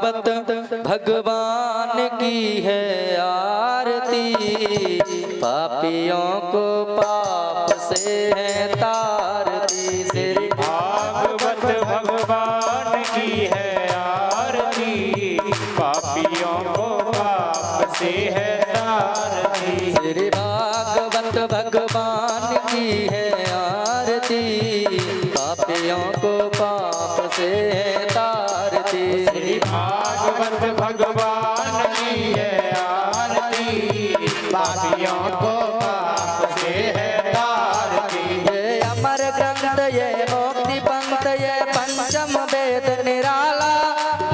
भागवत भगवान की है आरती, पापियों को पाप से है तारती। श्री भागवत भगवान की है आरती, पापियों को पाप से है तारती। श्री भागवत भगवान की है आरती, पापियों को पाप से है तारती। श्री भागवत भगवान की है आरती, पापियों को पाप से है तारती। ये अमर ग्रंथ ये मुक्ति पंथ ये पंचम वेद निराला,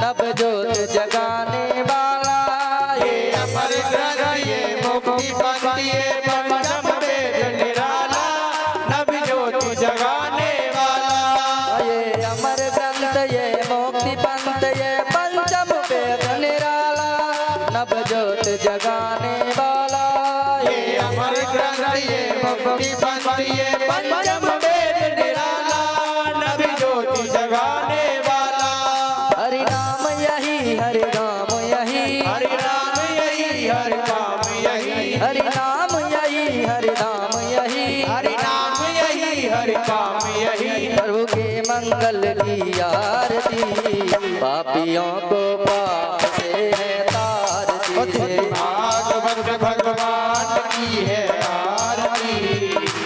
नव ज्योत जगाने वाला। ये अमर ग्रंथ ये मुक्ति पंथ ये पंचम वेद निराला, नव ज्योति जगाने वाला। ये अमर ग्रंथ ये मुक्ति पंथ ये पंचम वेद निराला, नव ज्योत जगाने वाला। ये अमर ग्रंथ ये मुक्ति पंथ ये पंचम वेद निराला, नव ज्योति जगाने वाला। हरि नाम यही हरि नाम यही, हरि नाम यही हरि काम यही, हरि नाम यही हरि नाम यही, हरि नाम यही हरि काम यही। प्रभु के मंगल की आरती, पापियों को पाप से है तारती। भागवत भगवान की है आरती,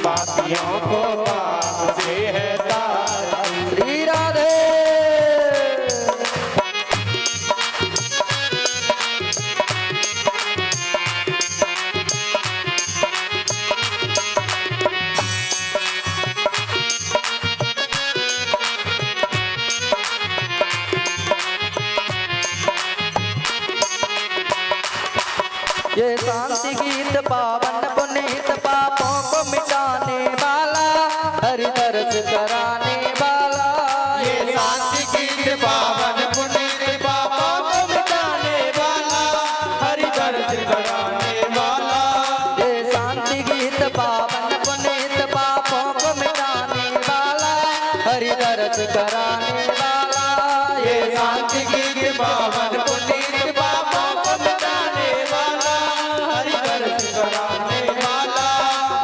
पापियों को पाप से है तारती। श्री राधे। ये शांति गीत पावन पुनीत पापों को मिटाने वाला, हरि दर्श कराने वाला। ये शांति गीत पावन पुनीत पापों को मिटाने वाला, हरि दर्श कराने वाला। ये शांति गीत पावन पुनीत पापों को मिटाने वाला, हरि दर्श कराने वाला। ये शांति गीत पावन पुनीत पापों को मिटाने वाला, हरि दर्श कराने वाला।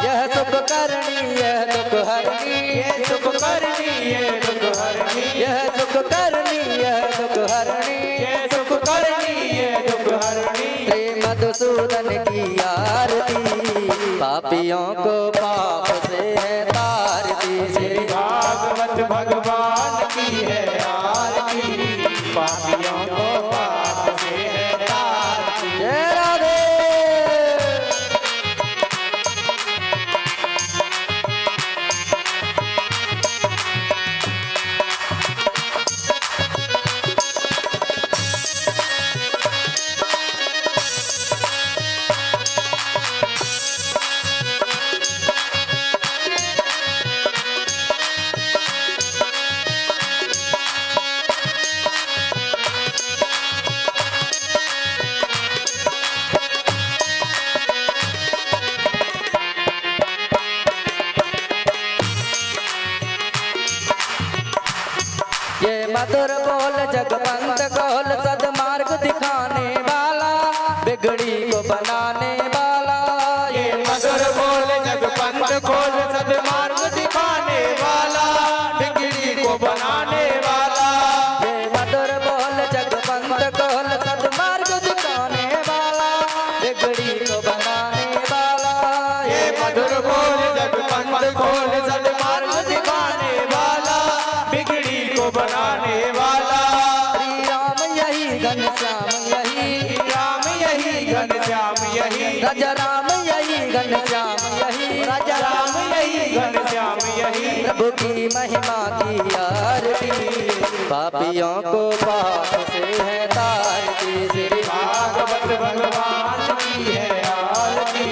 यह सुख करनी यह दुख हरनी, ये सुख करनी ये दुख हरनी, यह सुख करनी यह दुख हरनी। ये सुख करनी ये दुख हरनी। श्री मधुसूदन की आरती, पापियों को पाप से है तारती। श्री भागवत भगवान की है आरती, पापियों को पाप से है तारती। जय राधे। ये मधुर बोल जगवंत कौल सदमार्ग दिखाने वाला, बिगड़ी को बनाने वाला। ये मधुर बोल जगपंथ खोल सदमार्ग दिखाने वाला, बिगड़ी को बनाने वाला। ये मधुर बोल जगवंत कौल सदमार्ग दिखाने वाला, बिगड़ी को बनाने वाला। ये मधुर बोल जगपंथ खोल सदमार्ग दिखाने वाला, बिगड़ी को बनाने वाला। श्री राम यही घनश्याम यही, राम यही घनश्याम यही, राजा राम यही घनश्याम यही, राजा राम यही घनश्याम यही। प्रभु की महिमा की आरती, पापियों को पाप से है तारती। श्री भागवत भगवान की है आरती,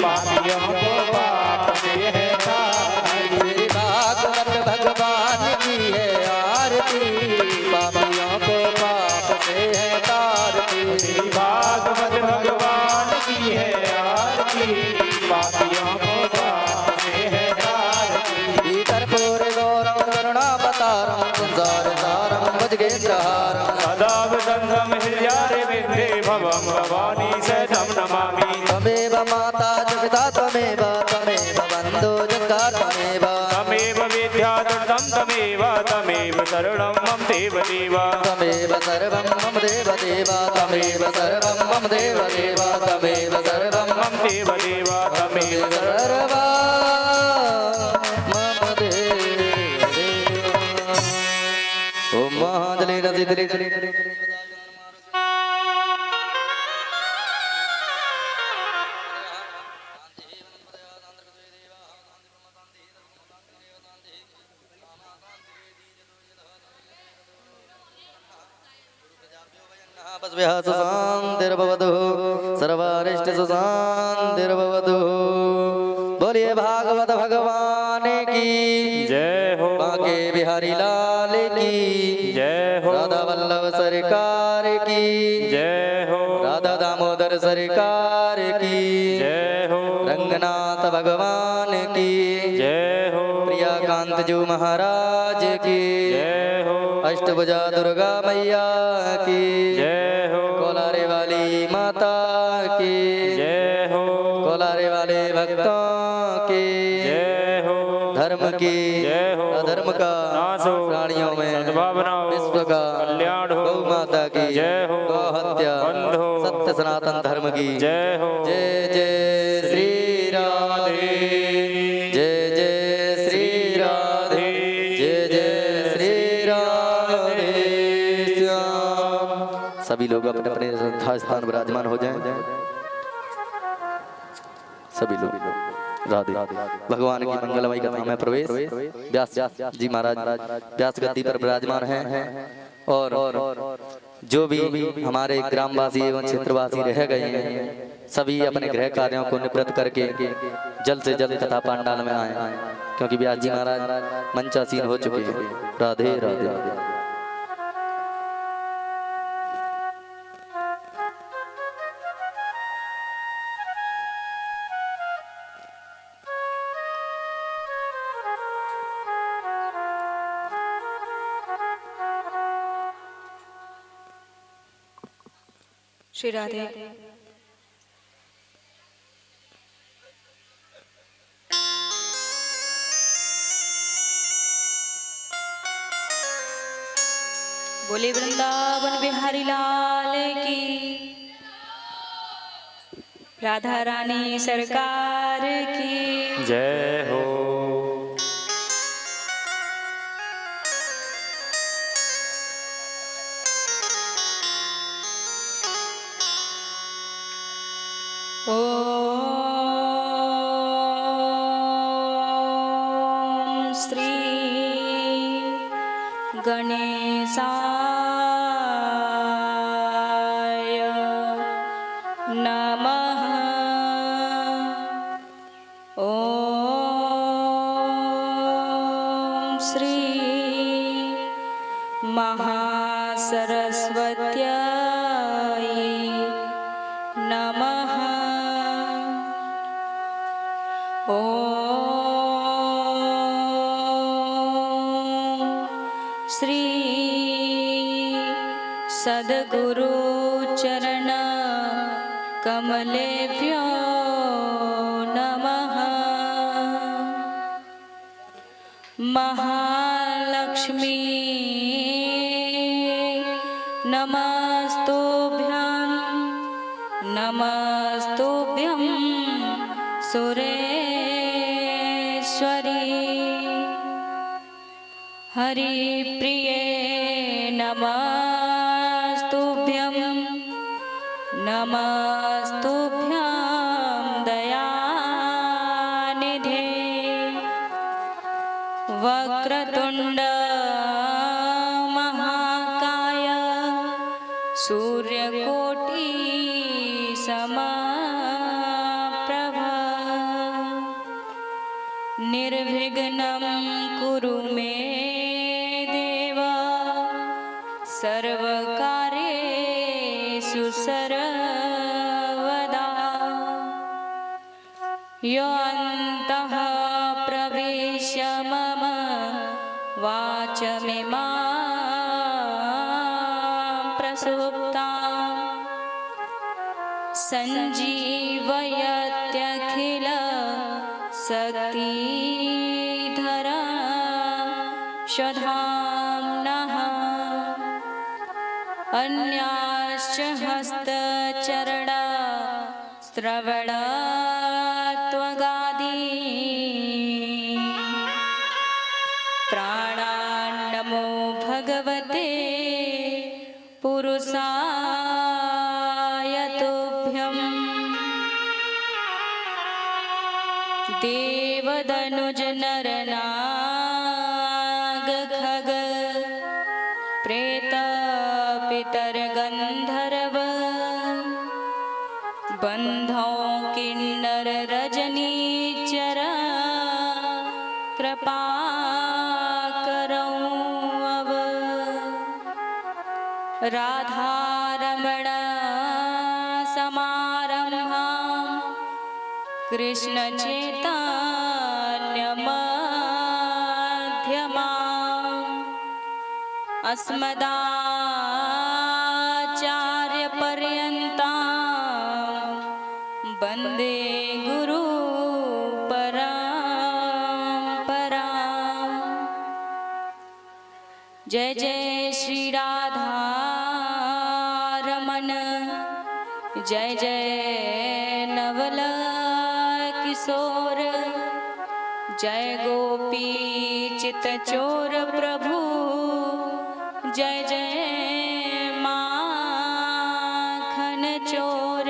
पापियों को पाप से है तारती। श्री भागवत भगवान की है आरती, पापियों को पाप से है तारती। श्री भागवत भगवान की है आरती, पापियों को पाप से है तारती। कर्पूर गौरम करुणावतारम संसार सारम भुजगेन्द्रहारम भवसङ्गम हृदयारविन्दे भवं भवानी सहितं नमामि। त्वमेव माता च पिता त्वमेव बन्धो जगता त्वमेव विद्याधृतं तमेव शरणं मम देवदेव। त्वमेव सर्वं मम देवदेव त्वमेव सर्वं मम देवदेव त्वमेव सर्वं मम देवदेव तमेव सर्वं मम देवदेव। ॐ महाजलेन सिद्धि सुशांतिर्भवतु सर्वारिष्ट सुशांतिर्भवतु। बोलिए भागवत भगवान की जय हो। बांके बिहारी लाल की जय हो। राधा वल्लभ सरकार की जय हो। राधा दामोदर सरकार की जय हो। रंगनाथ भगवान की जय हो। प्रिया कांत जू महाराज की जय हो। अष्टभुजा दुर्गा मैया की जय हो। कोलारे वाली माता की जय हो। कोलारे वाले भक्तों की जय हो। धर्म की जय हो। अधर्म का नाश हो। प्राणियों में सद्भावना हो। विश्व का कल्याण हो। गौ माता की जय हो। गौ हत्या बंद हो। सत्य सनातन धर्म की जय हो। जय जय श्री राधे जय जय श्री राधे जय जय श्री राधे श्याम। सभी लोग अपने अपने यथा स्थान विराजमान हो जाएं। सभी लोग राधे। भगवान की मंगलमयी कथा में प्रवेश। व्यास जी महाराज व्यास गद्दी पर विराजमान हैं और जो भी हमारे ग्रामवासी एवं क्षेत्रवासी रह गए हैं सभी अपने गृह कार्यों को निवृत्त करके जल्द से जल्द कथा पांडाल में आए क्योंकि व्यास जी महाराज मंचासीन हो चुके हैं। राधे राधे। श्री राधे। बोले वृंदावन बिहारी लाल की, राधा रानी सरकार की जय हो। ओम श्री गणेशाय नमः। ओम श्री महासरस्वत्याय नमः। ओम श्री सद्गुरु चरण कमलेभ्यो नमः। महालक्ष्मी नमस्तुभ्यं नमस्तुभ्यं सुरेश्वरी। हरिप्रिये नमस्तुभ्यं नमस्तुभ्यं दयानिधे। वक्रतुंड महाकाय सूर्यकोटि समप्रभा। निर्विघ्नं कुरु मे देव सर्वकार्येषु सर्वदा। योऽन्तः प्रविश्य मम वाचमिमां सुप्तां सञ्जीवयत्यखिल शक्तिधरा स्वधाम्नः अन्याश्च हस्तचरणा श्रवणत्वगादि प्राणान्नमो भगवते पुरुषाय तुभ्यम् देवदनुज नरनाग खग प्रेत पितर गंधर्व बंधो किन्नर रजनीचर कृपा करो अब राधारमण समारंभां कृष्ण चैतन्य मध्यमाम् अस्मदाचार्य पर्यन्तां वन्दे गुरु परम्पराम्। जय जय श्री राधा रमन, जय जय नवल किशोर, जय गोपी चित चोर प्रभु, जय जय माखन चोर,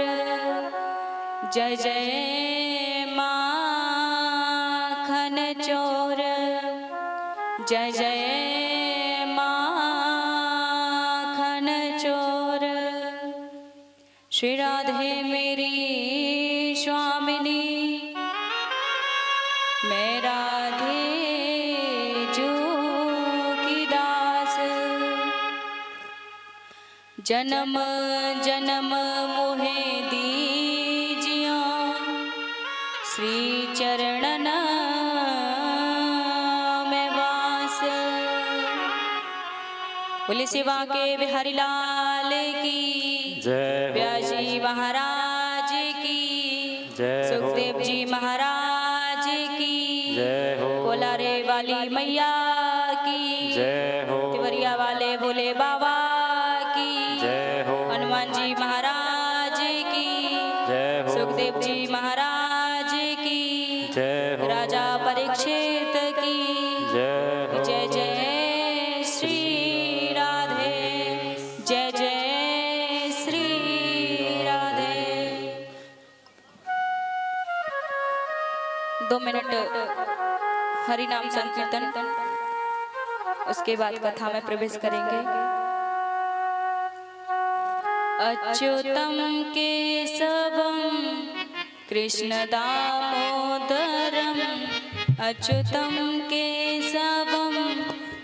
जय जय माखन चोर, जय जय माखन चोर। श्री राधे मेरी स्वामिनी, मैं राधे जो की दास। जन्म जन्म मोहे दीजियो श्री चरणन में वास। बोले शिवा के बिहारी लाल की जय। व्यासी महाराज की जय हो। सुखदेव जी महाराज की जय हो। कोलारे वाली मैया की जय हो। तिवरिया वाले भोले बाबा की जय हो। हनुमान जी महाराज की जय हो। सुखदेव जी महाराज की जय हो। राजा परीक्षित की जय हो। जय जय श्री राधे, जय जय श्री राधे। 2 मिनट हरि नाम संकीर्तन, उसके बाद कथा में प्रवेश करेंगे। अच्युतम केशवम कृष्ण दामोदरम, अच्युतम केशवम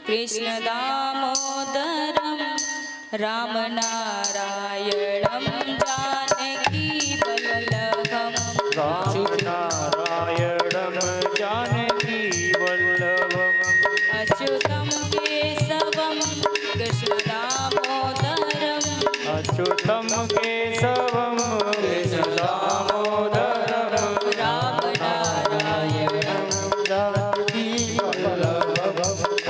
कृष्ण दामोदरम, राम नारायणम जानकी वल्लभम, राम नारायणं जानकी वल्लभम्। अच्युतम केशवम कृष्ण दामोदरम, अच्युतं केशवं कृष्ण दामोदरं, राम नारायणम जानकी वल्लभम्।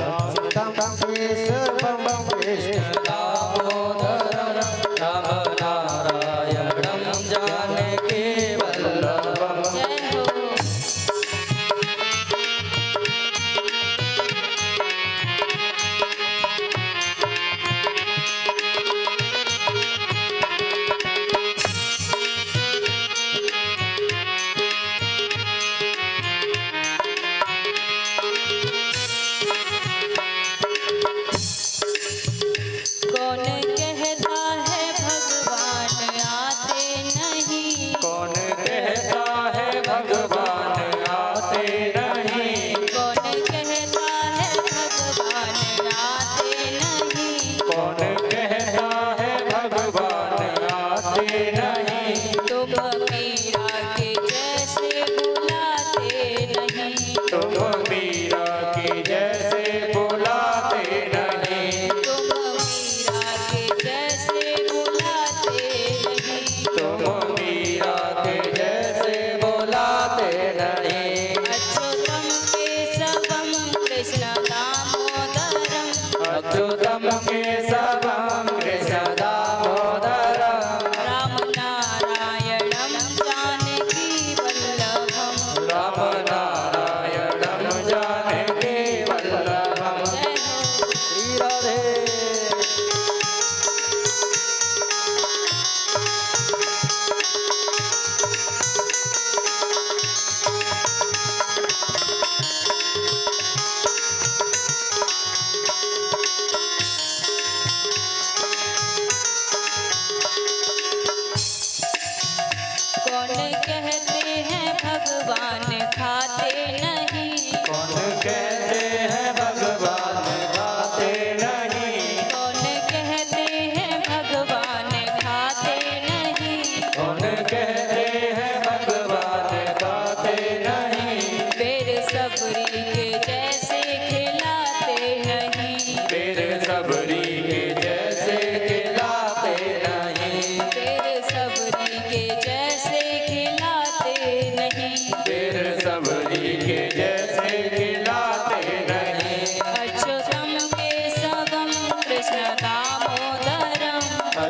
अच्युतं केशवं कृष्ण दामोदरं, राम नारायणं जानकी वल्लभम्। जय हो।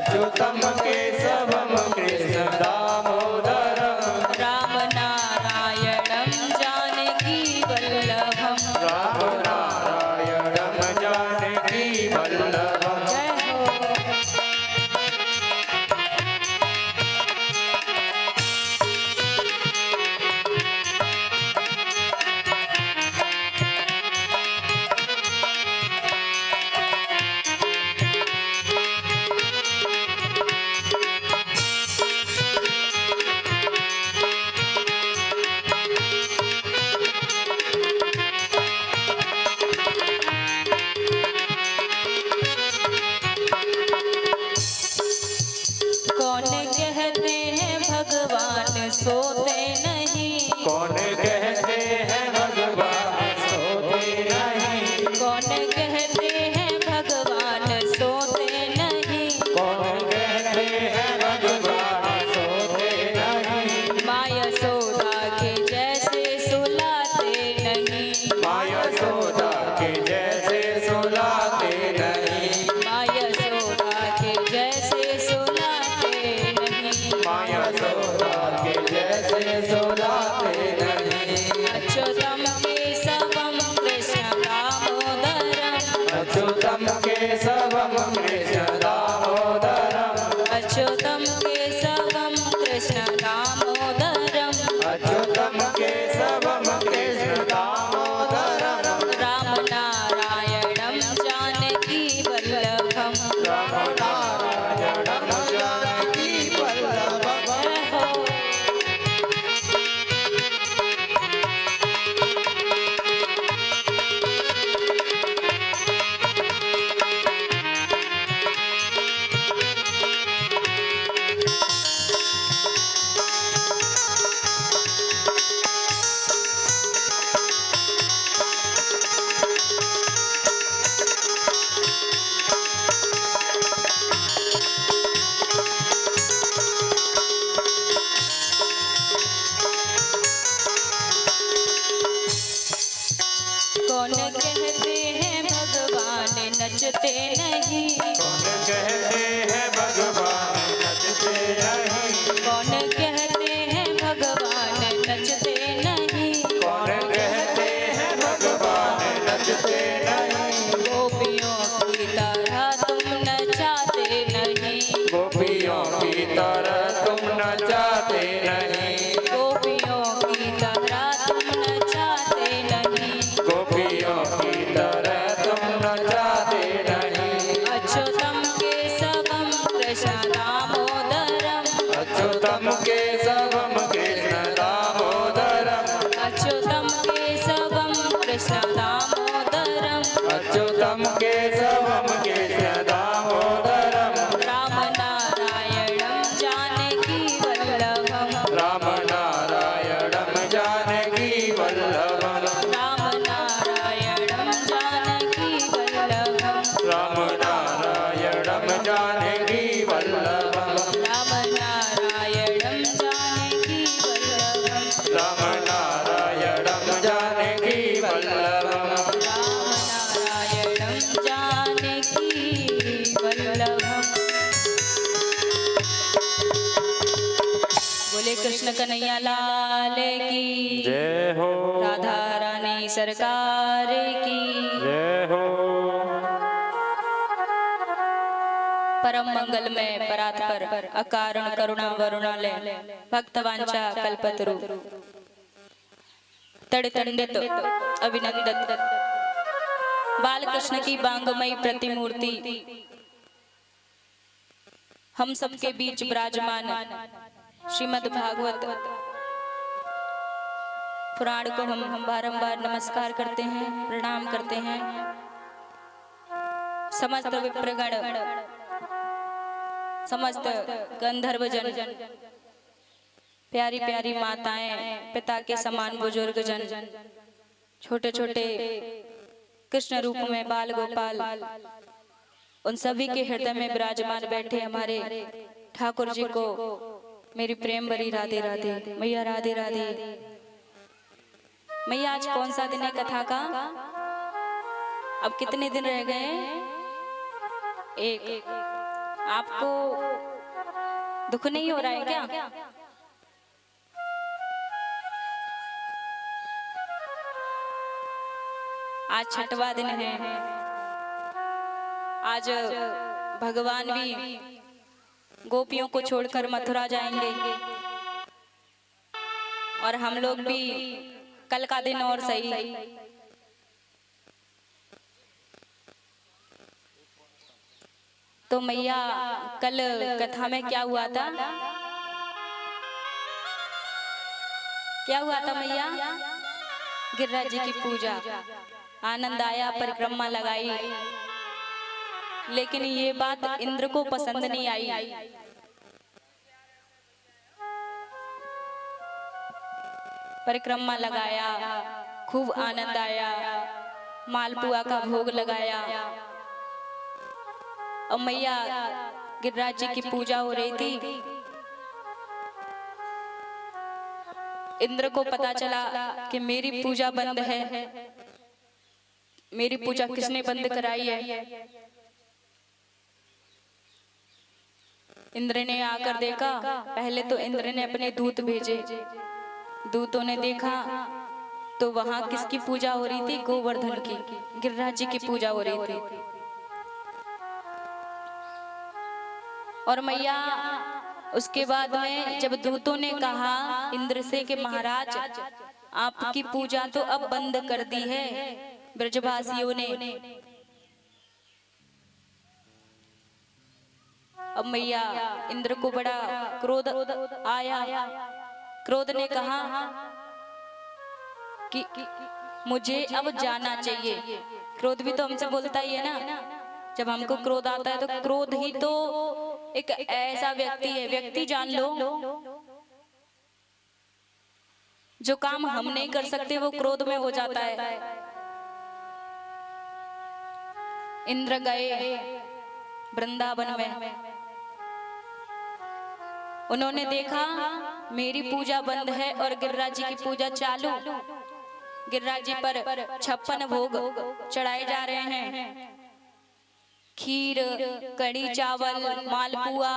अच्युतम केशवम कृष्ण दामोदरम राम नारायणं जानकी वल्लभम राम नारायणम जानकी वल्लभम। जय हो। कौन कहते हैं भगवान सोते नहीं, कौन कहते हैं भगवान सोते नहीं, कौन कहते हैं भगवान सोते नहीं, कौन कहते हैं भगवान सोते नहीं, माँ यशोदा के जैसे सुलाते नहीं, माँ यशोदा के जैसे सुलाते नहीं, माँ यशोदा के जैसे सुलाते नहीं, माँ यशोदा के जैसे सुलाते नहीं। अच्युतम केशवम कृष्ण दामोदरम, अच्युतम केशवम कृष्ण दामोदरम अच्युतम केशवम कृष्ण दामोदरम, अच्युतम केशवम कृष्ण दामोदरम राम नारायणं जानकी वल्लभम। राम नारायणम जानकी वल्लभम। जय हो। कौन कहते हैं भगवान नचते नहीं, कौन कहते हैं भगवान नचते नहीं, कौन कहते हैं भगवान नचते नहीं, कौन कहते हैं भगवान नचते नहीं, गोपियों की तरह तुम नचाते नहीं, गोपियों की तरह तुम नचाते नहीं, गोपियों की तरह तुम नचाते नहीं, गोपियों की तरह तुम नचाते नहीं। अच्युतम केशवम कृष्ण दामोदरम, अच्युतम केशवम कृष्ण दामोदरम अच्युतम केशवम कृष्ण दामोदरम, अच्युतम केशवम कृष्ण दामोदरम राम नारायणं जानकी वल्लभम, राम नारायणम जानकी वल्लभम राम नारायणं जानकी वल्लभम, राम नारायणम जानकी वल्लभम राम नारायणं जानकी वल्लभम, राम नारायणम जानकी वल्लभम। राम नारायणं जानकी वल्लभम। बोले कृष्ण कन्हैया लाल की, जय हो राधा रानी सरकार की, जय हो। परम मंगल में परात्पर अकारण करुणा वरुणालय भक्तवांचा कल्पतरु तड़तंडित अभिनंदित बाल कृष्ण की बांगमयी प्रतिमूर्ति हम सबके बीच विराजमान श्रीमद् भागवत पुराण को हम बारंबार नमस्कार करते हैं, प्रणाम करते हैं। समस्त विप्रगण, समस्त गंधर्वजन, प्यारी प्यारी माताएं, पिता के समान बुजुर्ग जन, छोटे छोटे कृष्ण रूप में बाल गोपाल, उन सभी के हृदय में विराजमान बैठे हमारे ठाकुर जी को मेरी प्रेम भरी राधे राधे। मैया राधे राधे। मैया आज कौन सा दिन है कथा का? अब कितने दिन रह गए? एक। आपको दुख नहीं हो रहा है क्या? आज छठवां दिन है। आज भगवान भी गोपियों को छोड़कर मथुरा जाएंगे और हम लोग भी कल का दिन और सही। तो मैया कल कथा में क्या हुआ था? क्या हुआ था मैया? गिरिराज जी की पूजा, आनंद आया, परिक्रमा लगाई, लेकिन ये बात इंद्र को पसंद नहीं आई। परिक्रमा लगाया, खूब आनंद आया, मालपुआ का भोग लगाया और मैया गिरिराज जी की पूजा हो रही थी। इंद्र को पता चला कि मेरी पूजा बंद है। मेरी पूजा किसने बंद कराई है? इंद्र ने आकर देखा। पहले तो इंद्र ने अपने दूत भेजे। दूतों ने देखा तो वहां किसकी पूजा हो रही थी? गोवर्धन की, गिरिराज जी की पूजा हो रही थी। और मैया उसके बाद में जब दूतों ने कहा इंद्र से कि महाराज आपकी पूजा तो अब बंद कर दी है ब्रजवासियों ने। अब मैया इंद्र को बड़ा क्रोध आया। क्रोध ने कहा कि मुझे अब जाना चाहिए। क्रोध भी तो हमसे बोलता ही है ना। जब हमको क्रोध आता है तो क्रोध ही तो एक ऐसा व्यक्ति है, व्यक्ति जान लो, जो काम हम नहीं कर सकते वो क्रोध में हो जाता है। इंद्र गए वृंदावन में। उन्होंने देखा मेरी पूजा बंद है और गिरिराज जी की पूजा चालू। गिरिराज जी पर 56 भोग चढ़ाए जा रहे हैं। खीर, कड़ी चावल, मालपुआ,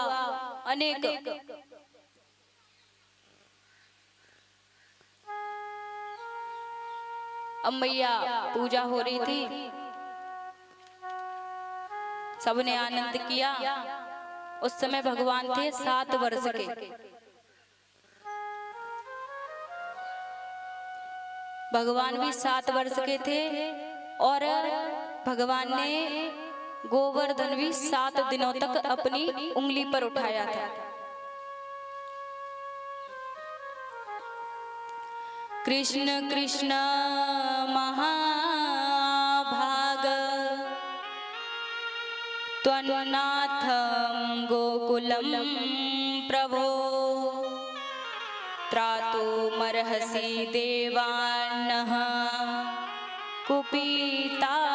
अनेक। अब मैया पूजा हो रही थी, सबने आनंद किया। उस समय भगवान थे 7 वर्ष के। भगवान भी 7 वर्ष के थे और भगवान ने गोवर्धन भी 7 दिनों तक अपनी उंगली पर उठाया था। कृष्ण कृष्ण महाभाग त्वन्नाथं गोकुलम प्रभो त्रातुमर्हसि देवान्नः कुपीतात्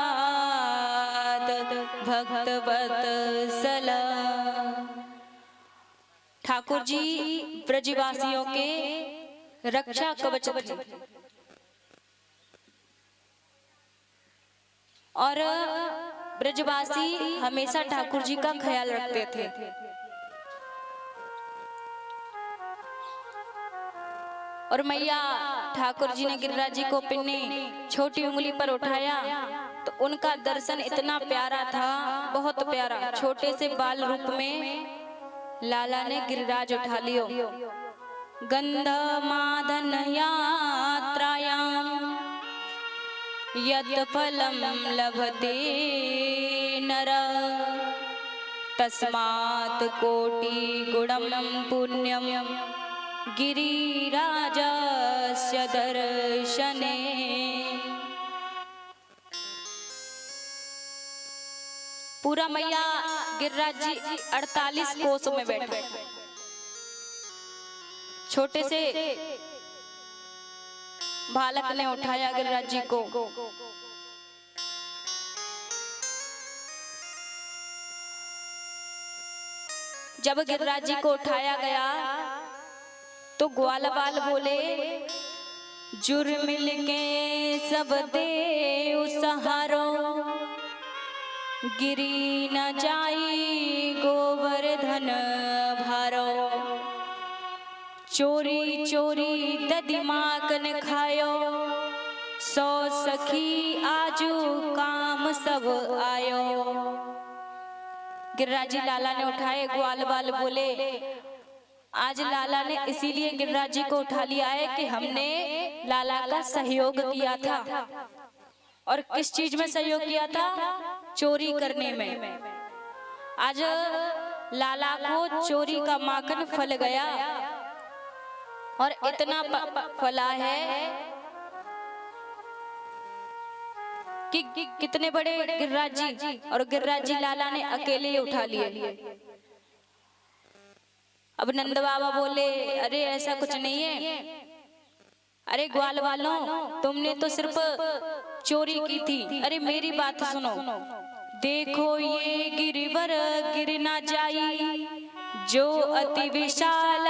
भक्तवत्सल। ठाकुर जी ब्रजवासियों के रक्षा कवच थे और ब्रजवासी हमेशा ठाकुर जी का ख्याल रखते थे। और मैया ठाकुर जी ने गिरिराज जी को अपनी छोटी उंगली पर उठाया तो उनका दर्शन इतना प्यारा था, बहुत प्यारा। छोटे से बाल रूप में लाला ने गिरिराज उठा लियो। गंधमादन यात्रायां यत् फलं लभते नर तस्मात् कोटि गुणं पुण्यं गिरिराजस्य दर्शने। पूरा मैया गिरिराज जी 48 कोस में बैठे। छोटे से बालक ने उठाया गिरिराज जी को। जब गिरिराज जी को उठाया गया तो ग्वालवाल बोले जुर मिल के सब देव सहारो गिरी न जाई गोवर्धन भारो, चोरी चोरी दधि माखन खायो, सौ सखी आजू काम सब आयो। गिरिराज जी लाला ने उठाए, ग्वाल बाल बोले आज लाला ने इसीलिए गिरिराज जी को उठा लिया है कि हमने लाला का सहयोग किया था। और किस चीज में सहयोग किया था? चोरी करने में। आज लाला को चोरी का माखन फल गया और इतना फला है कि कितने बड़े गिरिराज जी, और गिरिराज जी लाला ने अकेले ही उठा लिए। अब नंद बाबा बोले अरे ऐसा कुछ नहीं है, अरे ग्वाल वालों तुमने तो सिर्फ चोरी की थी। अरे मेरी बात सुनो, देखो ये गिरिवर गिर ना जाई, जो अति विशाल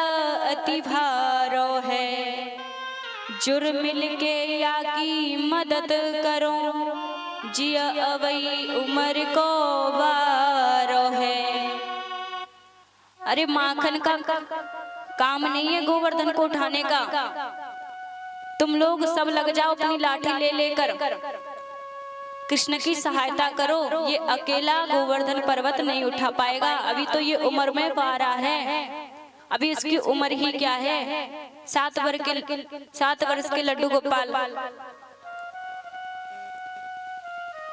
अति भारो है, जुर मिल के या की मदद करो, जिया अवई उम्र को वारो है। अरे माखन का काम नहीं है गोवर्धन को उठाने का, तुम लोग सब लग जाओ अपनी लाठी ले लेकर, कृष्ण की सहायता करो। ये अकेला गोवर्धन पर्वत नहीं उठा पाएगा, अभी तो ये उम्र में पारा है, अभी इसकी उम्र ही क्या है, 7 वर्ष के लड्डू गोपाल।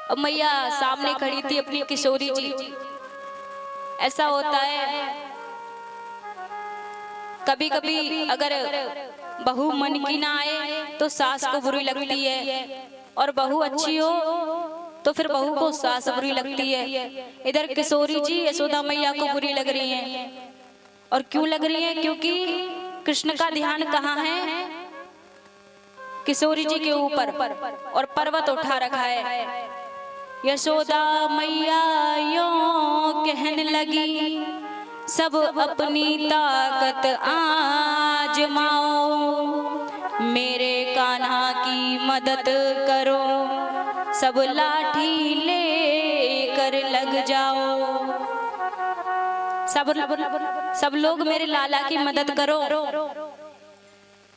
अब मैया सामने खड़ी थी अपनी किशोरी जी। ऐसा होता है कभी कभी अगर बहू मन की ना आए तो सास को बुरी लगती है, और बहू अच्छी हो तो फिर बहू को सास बुरी लगती है। इधर किशोरी जी यशोदा मैया को बुरी लग रही है। और क्यों लग रही है? क्योंकि कृष्ण का ध्यान कहाँ है? किशोरी जी के ऊपर, और पर्वत उठा रखा है। यशोदा मैया यों कहने लगी, सब अपनी ताकत आजमाओ, मेरे कान्हा की मदद करो, सब लाठी लेकर लग जाओ। सब लोग मेरे लाला की मदद करो।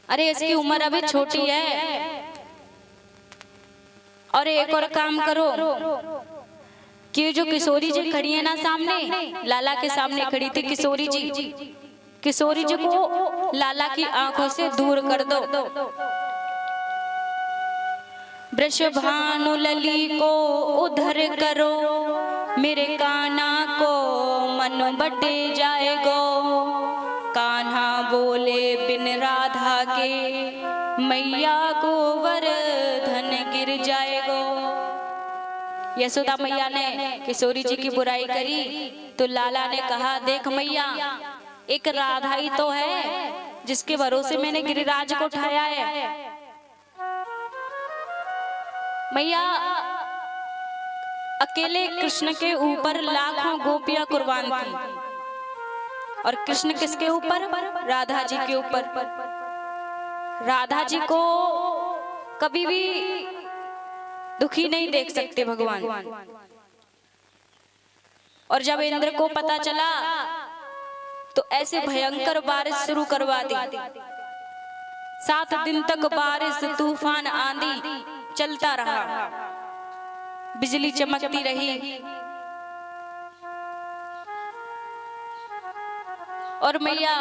अरे इसकी उम्र अभी छोटी है। और एक और काम करो कि जो किशोरी जी खड़ी है ना सामने, लाला के सामने खड़ी थी किशोरी जी, किशोरी जी को लाला की आंखों से दूर कर दो। वृषभानु लली को उधर करो, मेरे कान्हा को मन बटे जाएगो। कान्हा बोले बिन राधा के, मैया को वरधन गिर जाएगो। यशोदा मैया ने किशोरी जी की बुराई करी तो लाला ने कहा, देख मैया, एक राधा ही तो है जिसके भरोसे मैंने गिरिराज को उठाया है। मैया अकेले कृष्ण के ऊपर लाखों गोपियां कुर्बान थी, और कृष्ण किसके ऊपर? राधा जी के ऊपर। राधा जी को कभी भी दुखी नहीं देख सकते भगवान। और जब इंद्र को पता चला तो ऐसे भयंकर बारिश शुरू करवा दी। 7 दिन तक बारिश, तूफान, आंधी चलता रहा, बिजली चमकती रही। और मैया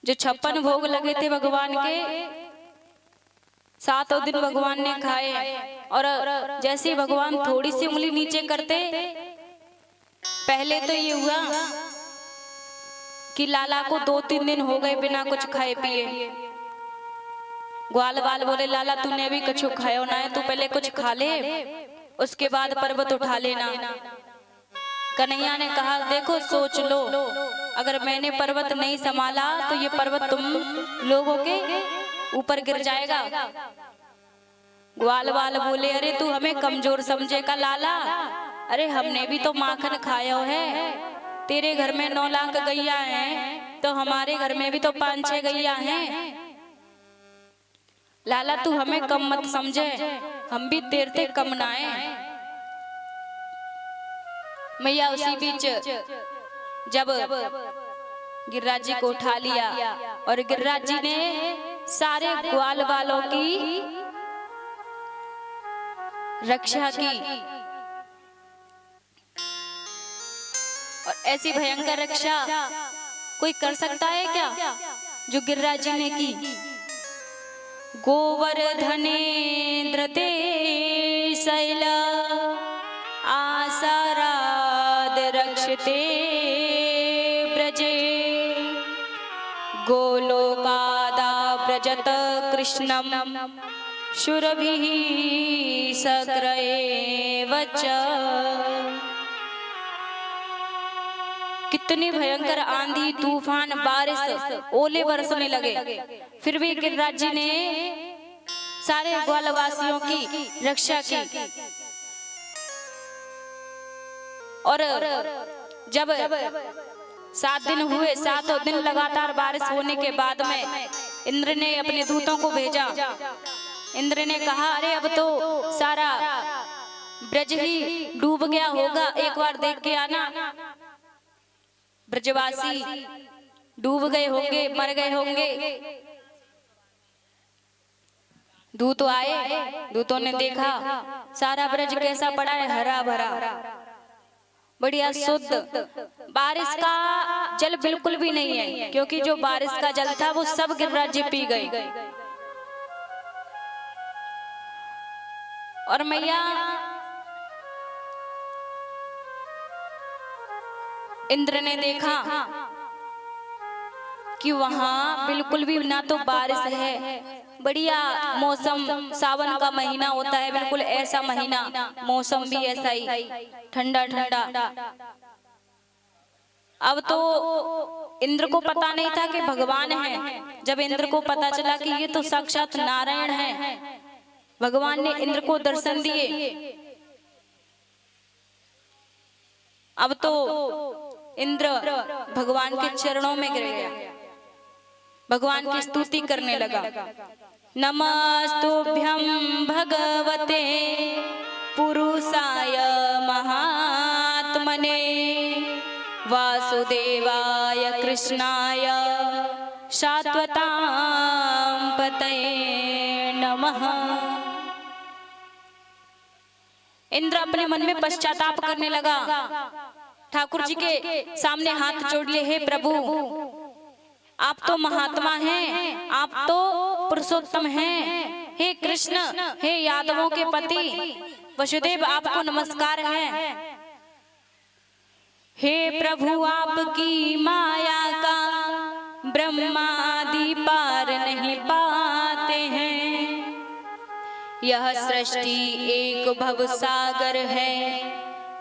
जो 56 भोग लगे थे भगवान के, 7 दिन भगवान ने खाए। और जैसे ही भगवान थोड़ी सी उंगली नीचे करते, पहले तो ये हुआ कि लाला को 2-3 दिन हो गए बिना कुछ खाए पिए। ग्वाल बाल बोले, लाला तूने अभी कुछ खायो ना है, तू पहले कुछ खा ले, उसके बाद पर्वत उठा लेना। कन्हैया ने कहा, देखो सोच लो, अगर मैंने पर्वत नहीं संभाला तो ये पर्वत तुम लोगों के ऊपर गिर जाएगा। ग्वाल बाल बोले, अरे तू हमें कमजोर समझेगा लाला, अरे हमने भी तो माखन खाया है। तेरे घर में 9 लाख गैया हैं, तो हमारे घर में भी तो 5-6 गैया हैं। लाला तू हमें कम मत समझे, हम भी तैरते कम ना आए। मैया उसी बीच जब गिरिराज जी को उठा लिया और गिरिराज जी ने सारे ग्वाल वालों की रक्षा की, और ऐसी भयंकर रक्षा कोई कर सकता है क्या जो गिरिराज जी ने की। गोवर्धनेन्द्र ते शैला आसाराद रक्षते ब्रजे गोलोकादा व्रजत कृष्णम शुरभिः सक्रेव च। कितनी भयंकर आंधी तूफान बारिश ओले बरसने लगे, फिर भी गिरिराज जी ने सारे ग्वालवासियों की रक्षा की। और जब 7 दिन हुए, 7 दिन लगातार बारिश होने के बाद में इंद्र ने अपने दूतों को भेजा। इंद्र ने कहा अरे अब तो सारा ब्रज ही डूब गया होगा, एक बार देख के आना। ब्रजवासी डूब गए होंगे, मर गए होंगे। दूत आए, दूतों ने देखा सारा ब्रज कैसा पड़ा है, हरा भरा, बढ़िया शुद्ध, बारिश का जल बिल्कुल भी नहीं है, क्योंकि जो बारिश का जल था वो सब गिरिराज जी पी गए। और मैया इंद्र ने देखा कि वहां बिल्कुल भी ना तो बारिश है, बढ़िया मौसम, सावन का महीना होता है, बिल्कुल ऐसा महीना, मौसम भी ऐसा ही ठंडा ठंडा। अब तो इंद्र को पता नहीं था कि भगवान है। जब इंद्र को पता चला कि ये तो साक्षात नारायण है, भगवान ने इंद्र को दर्शन दिए। अब तो इंद्र भगवान के चरणों में गिर गया, भगवान की स्तुति करने लगा। नमस्तुभ्यं भगवते पुरुषाय महात्मने वासुदेवाय कृष्णाय शाश्वतां पतये नमः। इंद्र अपने मन में पश्चाताप करने लगा, ठाकुर जी के सामने हाथ जोड़ लिए, हे प्रभु आप तो महात्मा हैं, आप तो पुरुषोत्तम हैं, हे कृष्ण, हे यादवों के पति वसुदेव आपको नमस्कार है। हे प्रभु आपकी माया का ब्रह्मादि पार नहीं पाते हैं, यह सृष्टि एक भव सागर है,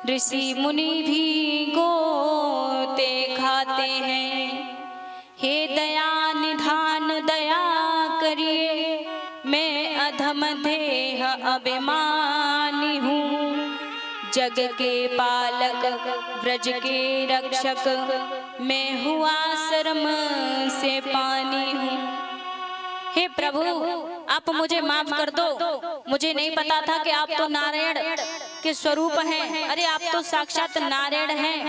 ऋषि मुनि भी गोते खाते हैं। हे दया निधान दया करिए, मैं अधम देह अभिमानी हूँ, जग के पालक ब्रज के रक्षक मैं हुआ शर्म से पानी हूँ। हे प्रभु आप मुझे माफ कर दो, मुझे नहीं पता था कि आप तो नारायण के स्वरूप हैं। अरे आप तो साक्षात नारायण हैं,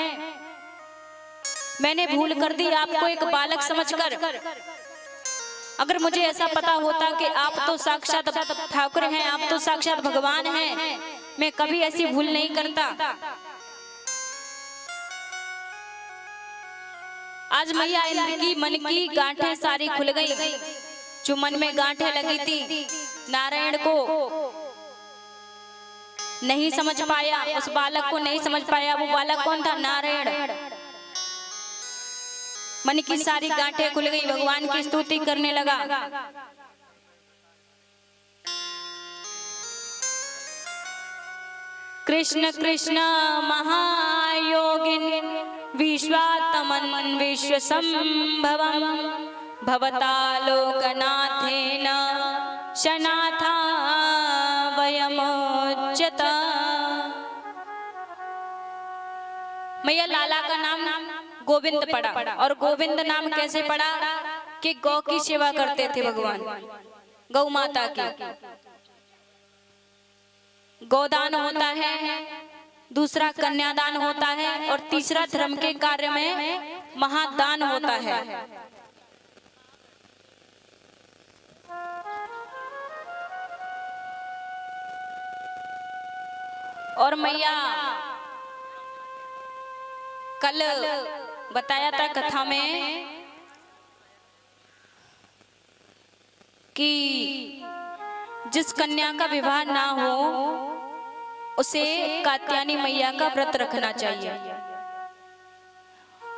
मैंने भूल कर दी आपको एक बालक समझकर। अगर मुझे ऐसा पता होता कि आप तो साक्षात ठाकुर हैं, आप तो साक्षात भगवान हैं, मैं कभी ऐसी भूल नहीं करता। आज मैया इंद्र की मन की गांठें सारी खुल गई, जो मन में गांठें लगी थी नारायण को नहीं समझ पाया, उस बालक को नहीं समझ पाया। वो बालक कौन था? नारायण। मन की सारी गांठें खुल गई, भगवान की स्तुति करने लगा। कृष्ण कृष्ण महायोगिन विश्वात्मन विश्वसंभवं भवता लोकनाथेन शनाथा वयमोच्यत। मैया लाला का नाम गोविंद पड़ा, और गोविंद नाम कैसे पड़ा कि गौ की सेवा करते थे भगवान, गौ माता की। गोदान होता है, दूसरा कन्यादान होता है और तीसरा धर्म के कार्य में महादान होता है। और मैया कल बताया था कथा में कि जिस कन्या का विवाह ना हो उसे कात्यायनी मैया का व्रत रखना चाहिए।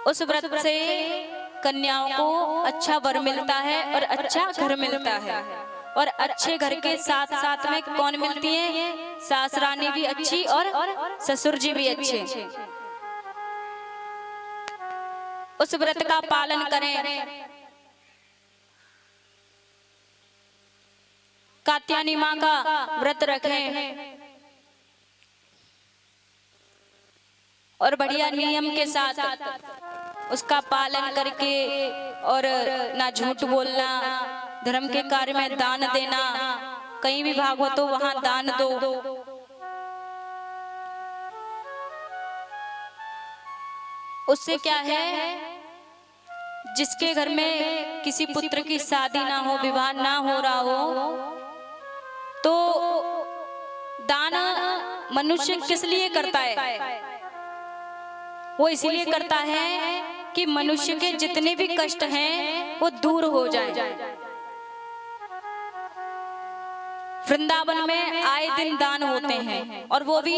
उस व्रत से कन्याओं को अच्छा वर मिलता है और अच्छा घर मिलता है। और अच्छे घर के साथ साथ में कौन मिलती है? सास रानी भी अच्छी और ससुर जी भी अच्छे। उस व्रत का पालन करें। कात्यायनी माँ का व्रत रखें और बढ़िया नियम के साथ उसका पालन करके, और ना झूठ बोलना, धर्म के कार्य में दान देना, कहीं भी भागो तो वहां दान दो। उससे क्या है, जिसके घर में किसी पुत्र की शादी ना हो, विवाह ना हो रहा हो, तो दान मनुष्य किस लिए करता है? वो इसलिए करता है कि मनुष्य के जितने भी कष्ट हैं वो दूर हो जाएं। वृंदावन में आए दिन दान होते हैं और वो भी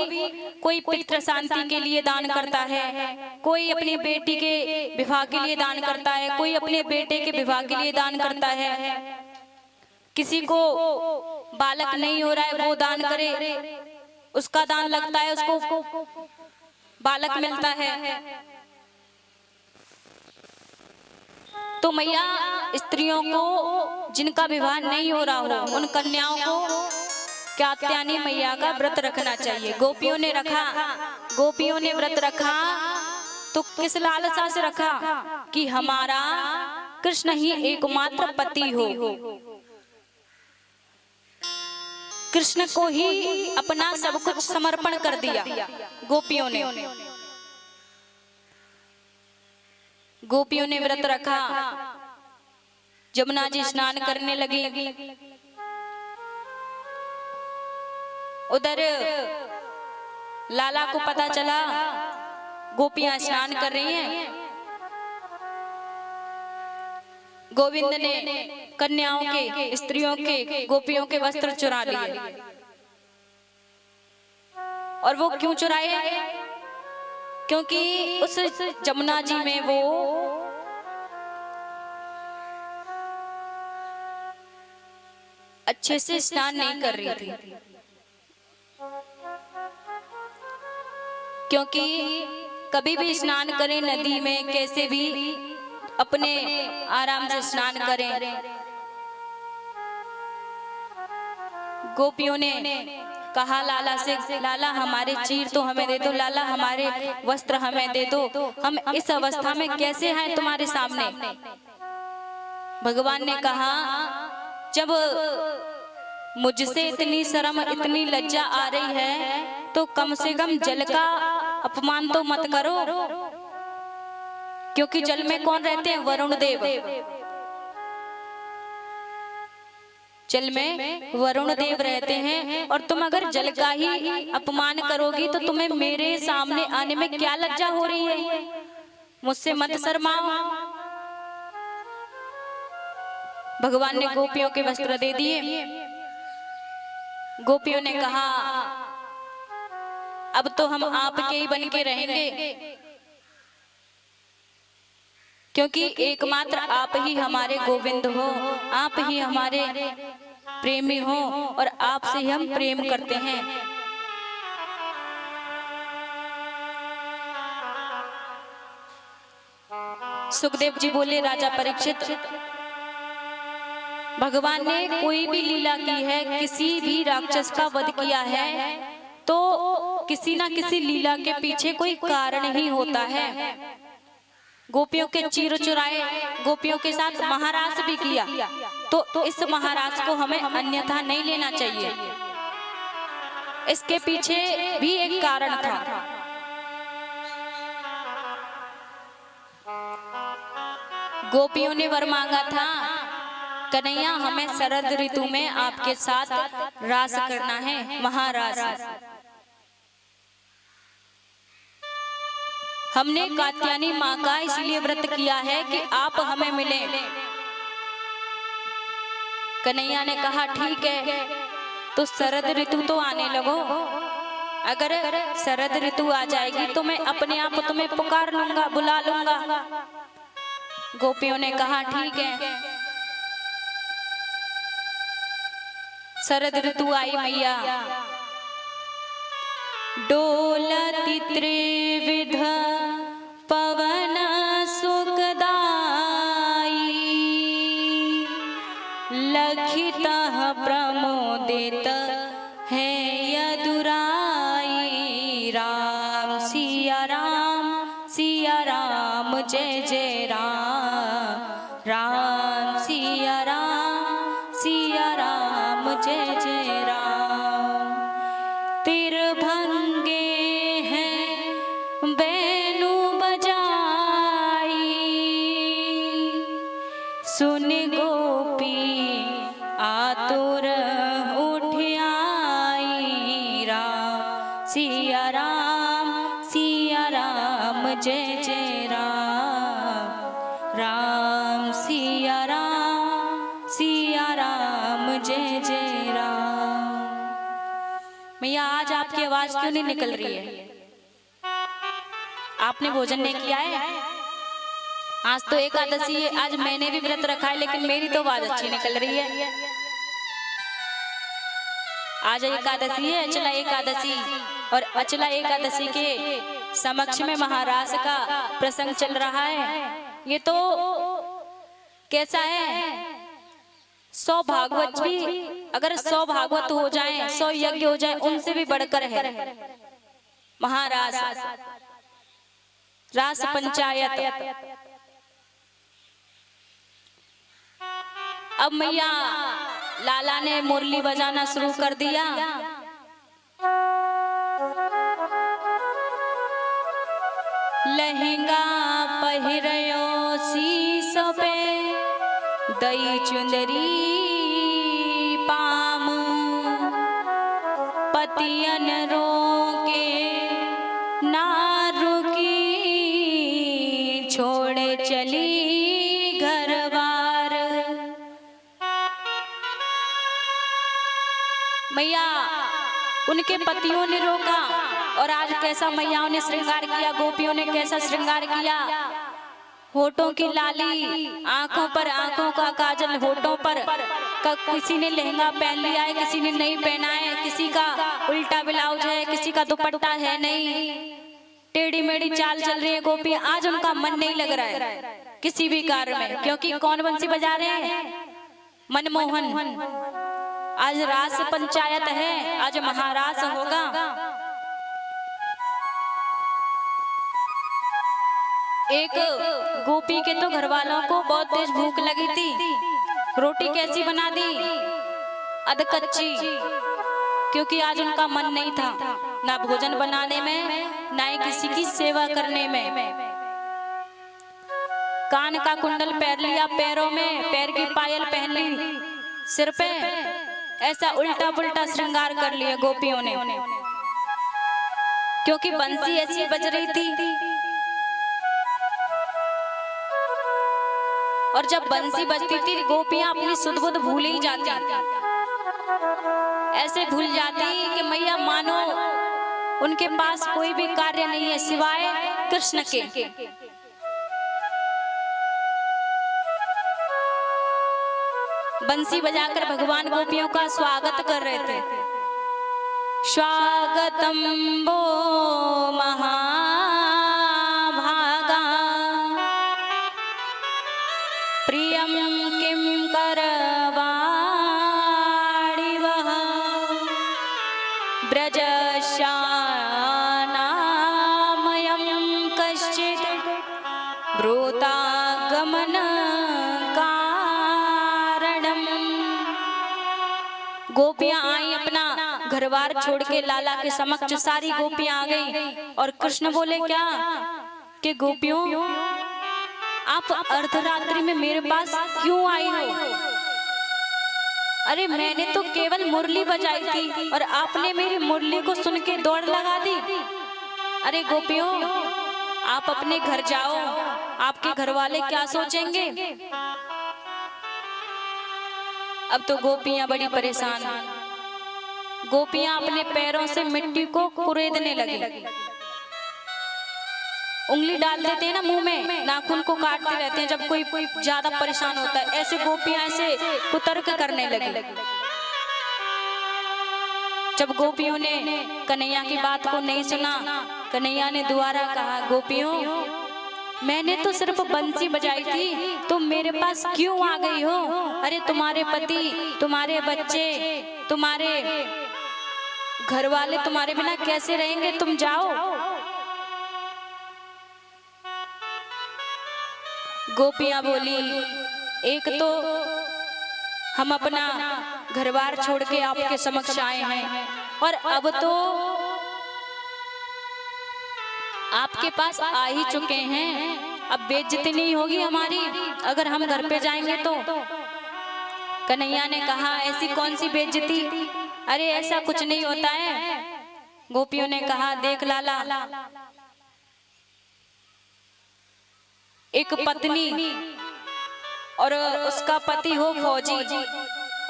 कोई पितृ शांति के लिए दान करता है, कोई अपनी बेटी के विवाह के लिए दान करता है, कोई अपने बेटे के विवाह के लिए दान करता है। किसी को बालक नहीं हो रहा है वो दान करे, उसका दान लगता है, उसको बालक मिलता है। तो मैया स्त्रियों को जिनका विवाह नहीं हो रहा हो, उन कन्याओं को कात्यायनी मैया का व्रत रखना चाहिए। गोपियों ने रखा, गोपियों ने व्रत रखा तो किस लालसा से रखा कि हमारा कृष्ण ही एकमात्र पति हो, कृष्ण को ही अपना सब कुछ समर्पण कर दिया गोपियों ने। गोपियों ने व्रत रखा, जमुना जी स्नान करने लगी, उधर लाला को पता चला गोपियां स्नान कर रही हैं। गोविंद ने कन्याओं के, स्त्रियों के, गोपियों के वस्त्र चुरा लिए। और वो क्यों चुराए? क्योंकि उस जमुना जी में वो अच्छे से स्नान नहीं कर रही थी, क्योंकि कभी भी स्नान करें नदी में, कैसे भी अपने आराम से स्नान करें। गोपियों ने कहा लाला से, लाला हमारे चीर तो हमें दे दो, लाला हमारे वस्त्र हमें दे दो, हम इस अवस्था में कैसे हैं तुम्हारे सामने। भगवान ने कहा जब मुझसे इतनी शर्म, इतनी लज्जा आ रही है तो कम से कम जल का अपमान तो मत करो, क्योंकि जल में कौन रहते हैं? वरुण देव। जल में वरुण देव रहते हैं, और तुम अगर जल का ही अपमान करोगी तो तुम्हें मेरे सामने आने में क्या लज्जा हो रही है? मुझसे मत शर्माओ। भगवान ने गोपियों के वस्त्र दे दिए। गोपियों ने कहा अब तो हम आपके ही बन के रहेंगे, क्योंकि एकमात्र आप ही हमारे गोविंद हो, आप ही हमारे प्रेमी हो और आपसे ही हम प्रेम करते हैं। सुखदेव जी बोले राजा परीक्षित, भगवान ने कोई भी लीला की है, किसी भी राक्षस का वध किया है, तो किसी ना किसी लीला के पीछे कोई कारण ही होता है। गोपियों के चीर चुराए, गोपियों के साथ महाराज भी किया, तो इस महाराज को हमें अन्यथा नहीं लेना चाहिए। इसके पीछे भी एक कारण था। गोपियों ने वर मांगा था, कन्हैया हमें शरद ऋतु में आपके साथ रास करना है, महारास। हमने कात्यायनी माँ का इसलिए व्रत किया है कि आप हमें मिले। कन्हैया ने कहा ठीक है, तो शरद ऋतु तो आने लगो, अगर शरद ऋतु आ जाएगी तो मैं अपने आप तुम्हें पुकार लूंगा, बुला लूंगा। गोपियों ने कहा ठीक है। शरद ऋतु आई मैया, डोलती त्रिविध पवन सुखदाई, लखितः प्रमोदित है यदुराई। राम सिया राम जय जय राम, राम सिया राम जय जय राम। तिरभंगे हैं बेनु बजाई, सुन गोपी आतुर उठ आई। राम सिया राम जय जय राम, राम सिया राम जय जय राम। मैया आज आपकी आवाज क्यों नहीं निकल रही है? आपने भोजन नहीं किया है? आज तो एकादशी है, आज मैंने भी व्रत रखा है, लेकिन मेरी तो आवाज अच्छी निकल रही है। आज एकादशी है, अचला एकादशी, और अचला एकादशी के समक्ष में महारास का प्रसंग चल रहा है। ये तो कैसा है, 100 भागवत भी, अगर 100 भागवत हो जाए, 100 यज्ञ हो जाए, उनसे भी बढ़कर है महारास, रास पंचायत। अब मैया लाला ने मुरली बजाना शुरू कर दिया। लहंगा पहिरयो शीशो पे, दई चुंदरी पाम, पतियन रोके ना रुकी, छोड़े चली घरवार। मैया उनके पतियों ने रोका, और आज कैसा मैयाओं ने श्रृंगार किया, गोपियों ने कैसा श्रृंगार किया। होठों की लाली, आंखों पर आंखों का काजल, होठों पर किसी ने लहंगा पहन लिया है, किसी ने नहीं पहना है, किसी का उल्टा ब्लाउज है, किसी का दुपट्टा है नहीं, टेढ़ी मेढ़ी चाल चल रही है गोपी। आज उनका मन नहीं लग रहा है किसी भी कार्य में, क्योंकि कौन बंसी बजा रहे हैं? मनमोहन। आज रास पंचायत है, आज महारास होगा। एक गोपी के तो घर वालों को बहुत तेज भूख लगी थी, रोटी कैसी बना दी? अध कच्ची, क्योंकि आज उनका मन नहीं था ना भोजन बनाने में, ना ही किसी की सेवा करने में। कान का कुंडल पहन लिया पैरों में, पैर की पायल पहन ली सिर पे, ऐसा उल्टा पुल्टा श्रृंगार कर लिया गोपियों ने, क्योंकि बंसी ऐसी बज रही थी। और जब बंसी बजती थी, गोपियां अपनी सुध बुध भूल ही जाती, ऐसे भूल जाती कि मैया मानो उनके पास कोई भी कार्य नहीं है सिवाय कृष्ण के। बंसी बजाकर भगवान गोपियों का स्वागत कर रहे थे। स्वागतम वो महाभागा, प्रियम किम करवाणि वह, ब्रजशानामयं कश्चित् ब्रूतागमन कारणम। गोपियां आई अपना घरबार छोड़ के लाला के समक्ष सारी गोपियां आ गई और कृष्ण बोले क्या कि गोपियों आप अर्धरात्रि में मेरे पास क्यों आई हो? अरे मैंने तो केवल मुरली बजाई थी और आपने मेरी मुरली को सुन के दौड़ लगा दी। अरे गोपियों आप अपने घर जाओ, आपके घर वाले क्या सोचेंगे? अब तो गोपियां बड़ी परेशान, गोपियां अपने पैरों से मिट्टी को कुरेदने लगी, उंगली डाल देते हैं ना मुंह में, नाखून को काटते रहते हैं जब कोई ज्यादा परेशान होता है, ऐसे गोपियां ऐसे कुतर्क करने लगी। जब गोपियों ने कन्हैया की बात को नहीं सुना, कन्हैया ने दोबारा कहा गोपियों मैंने तो सिर्फ बंसी बजाई थी, तुम मेरे पास क्यों आ गई हो? अरे तुम्हारे पति, तुम्हारे बच्चे, तुम्हारे घर वाले तुम्हारे बिना कैसे रहेंगे? तुम जाओ। गोपियां बोली एक तो हम अपना घरबार छोड़ के आपके समक्ष आए हैं और अब तो आपके पास आ ही चुके हैं, अब बेइज्जती नहीं होगी हमारी अगर हम घर पे जाएंगे तो? कन्हैया ने कहा ऐसी कौन सी बेइज्जती? अरे ऐसा कुछ नहीं होता है। गोपियों ने कहा देख लाला, एक पत्नी और उसका पति हो फौजी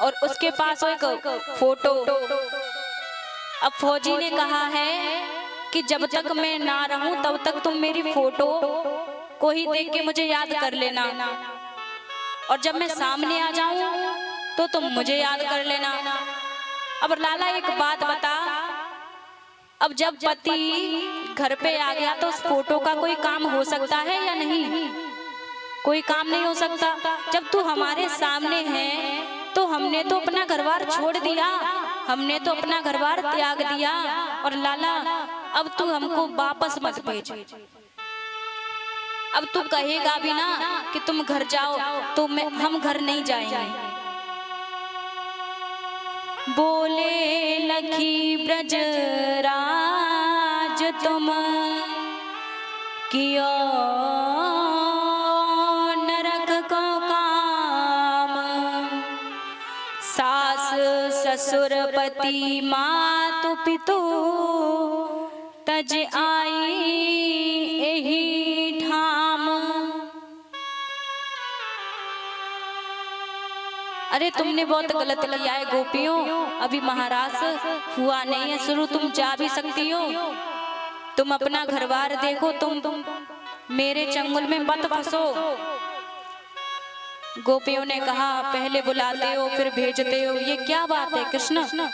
और उसके पास हो एक फोटो। अब फौजी ने कहा है कि जब तक मैं ना रहूं तब तक तुम मेरी फोटो को ही देख के मुझे याद कर लेना और जब मैं सामने आ जाऊं तो तुम मुझे याद कर लेना। अब लाला एक बात बता, अब जब पति घर पे आ गया तो उस फोटो का कोई काम हो सकता है या नहीं? कोई काम नहीं हो सकता। जब तू हमारे सामने है तो हमने तो अपना घरबार छोड़ दिया, हमने तो अपना घरबार त्याग दिया और लाला अब तू हमको वापस मत भेज। अब तू कहेगा भी ना कि तुम घर जाओ तो हम घर नहीं जाएंगे। बोले लखी ब्रज राज तुम कियो नरक को काम, सास ससुर पति मातु पितु तज आई एही ठाम। अरे तुमने बहुत गलत किया है गोपियों, अभी महाराज हुआ नहीं है शुरू, तुम जा भी सकती हो, तुम अपना घरबार देखो, तुम मेरे चंगुल में मत फंसो। गोपियों ने कहा पहले बुलाते हो फिर भेजते हो, ये क्या बात है कृष्ण?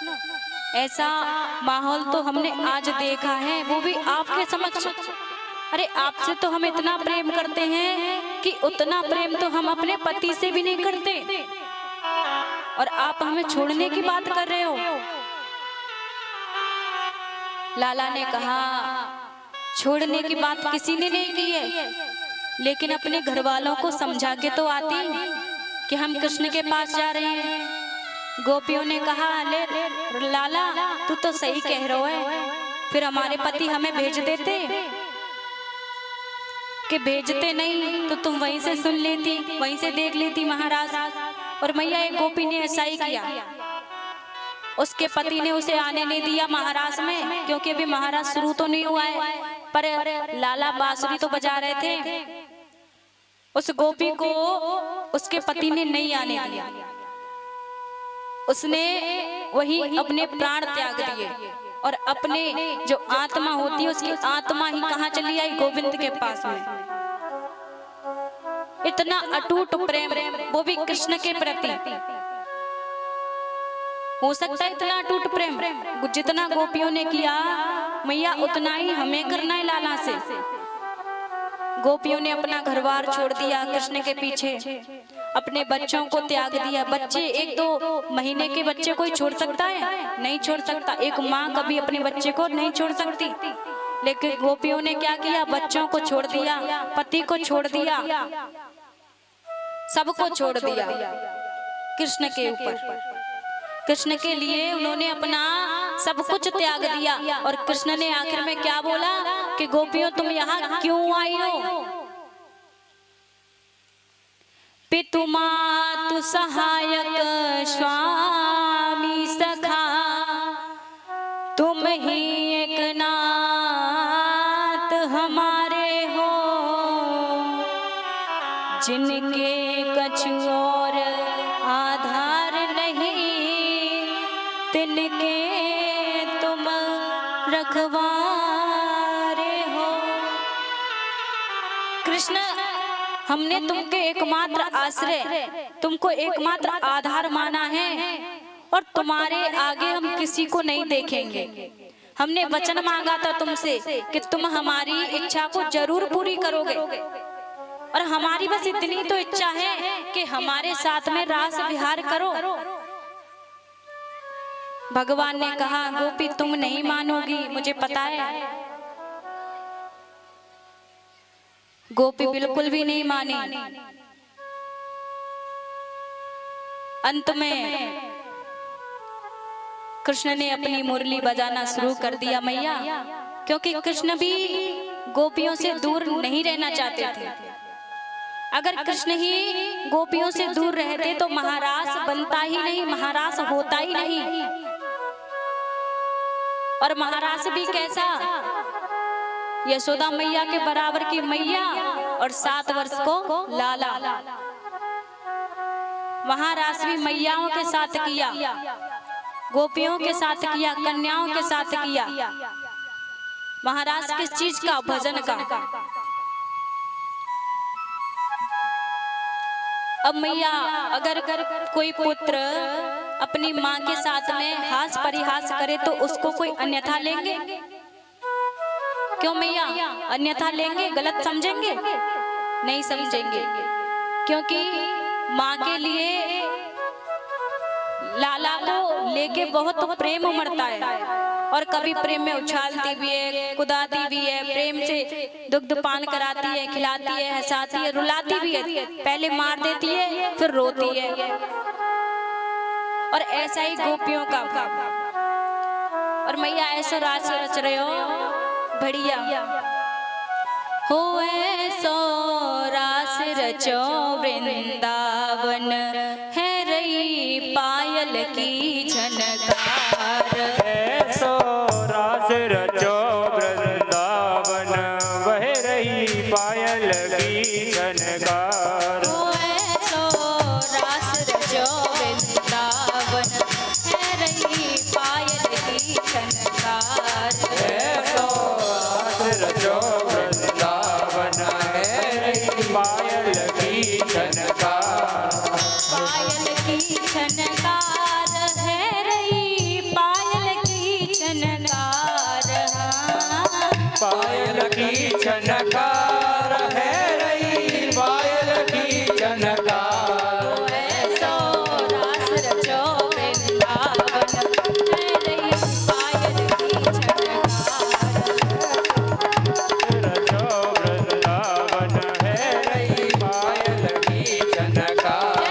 ऐसा माहौल तो हमने आज देखा है, वो भी आपके समक्ष। अरे आपसे तो हम इतना प्रेम करते हैं कि उतना प्रेम तो हम अपने पति से भी नहीं करते और आप हमें छोड़ने की बात कर रहे हो। लाला ने कहा छोड़ने की बात किसी ने नहीं की है, लेकिन अपने घर वालों को समझा के तो आती कि हम कृष्ण के पास जा रहे हैं। गोपियों ने कहा ले लाला तू तो सही कह रहा है, फिर हमारे पति हमें भेज देते, कि भेजते नहीं तो तुम वहीं से सुन लेती, वहीं से देख लेती महाराज। और मैया एक गोपी ने ऐसा ही किया, उसके पति ने उसे आने नहीं दिया महाराज में, क्योंकि अभी महाराज शुरू तो नहीं हुआ है, पर लाला बांसुरी तो बजा रहे थे। उस गोपी को उसके पति ने नहीं आने दिया, उसने वही अपने प्राण त्याग दिए और अपने जो आत्मा होती है उसकी आत्मा ही कहाँ चली आई? गोविंद के पास में। इतना अटूट प्रेम, वो भी कृष्ण के प्रति। हो सकता है इतना अटूट प्रेम जितना गोपियों ने किया मैया उतना ही हमें करना है लाला से। गोपियों ने अपना घरबार छोड़ दिया कृष्ण के पीछे, अपने बच्चों को त्याग दिया। बच्चे 1-2 महीने के बच्चे कोई छोड़ सकता है? नहीं छोड़ सकता। एक माँ कभी अपने बच्चे को नहीं छोड़ सकती, लेकिन गोपियों ने क्या किया? बच्चों को छोड़ दिया, पति को छोड़ दिया, सबको छोड़ दिया कृष्ण के ऊपर। कृष्ण के लिए उन्होंने अपना सब कुछ त्याग दिया। और कृष्ण ने आखिर में क्या बोला कि गोपियों तुम यहाँ क्यों आई हो? पितु मातु सहायक स्वामी सखा, तुम ही एक नाथ हमारे हो, जिनके कछु और आधार नहीं, तिनके तुम रखवारे हो। कृष्ण, हमने तुमके एकमात्र आश्रय, तुमको एकमात्र आधार माना है और तुम्हारे आगे हम किसी को नहीं देखेंगे। हमने वचन मांगा था तुमसे कि तुम हमारी इच्छा को जरूर पूरी करोगे, और हमारी बस इतनी तो इच्छा है कि हमारे साथ में रास विहार करो। भगवान ने कहा, गोपी तुम नहीं मानोगी, मुझे पता है। गोपी बिल्कुल भी नहीं मानी। अंत में कृष्ण ने अपनी मुरली बजाना शुरू कर दिया मैया, क्योंकि कृष्ण भी गोपियों से दूर नहीं रहना चाहते थे। अगर कृष्ण ही गोपियों से दूर रहते तो महारास बनता ही नहीं, महारास होता ही नहीं। और महारास भी कैसा? यशोदा मैया के बराबर की मैया और 7 वर्ष को लाला। महारास भी मैयाओं के साथ किया, गोपियों के साथ किया, कन्याओं के साथ किया। महाराज किस चीज का? भजन का। अब मैया, अगर कोई पुत्र अपनी माँ के साथ में हास परिहास करे तो उसको कोई अन्यथा लेंगे? क्यों मैया? अन्यथा लेंगे, गलत समझेंगे? नहीं समझेंगे, क्योंकि माँ के लिए लाला को लेके बहुत प्रेम उमड़ता है, और कभी प्रेम में उछालती भी है, कुदाती भी है, प्रेम से दुग्ध पान कराती है, खिलाती है, हंसाती है, रुलाती भी है, पहले मार देती है फिर रोती है। और ऐसा ही गोपियों का भाव। और मैया ऐसा रास रच रहे हो बढ़िया हो, ऐसो रास रचो वृंदावन है रही पायल की झनकार। ऐसो रास रचो वृंदावन वह रही पायल की झनकार। हो ऐसो रास रचो वृंदावन है रही पायल की झनकार। ऐसो रास रचो वृंदावन है रही पायल की झनकार। पायल की झनकार है रही पायल की झनकार। पायल की झनकार है रही पायल की झनकार। ऐसो रास रचो वृंदावन है रही पायल की झनकार। रचो वृंदावन है रही पायल की झनकार।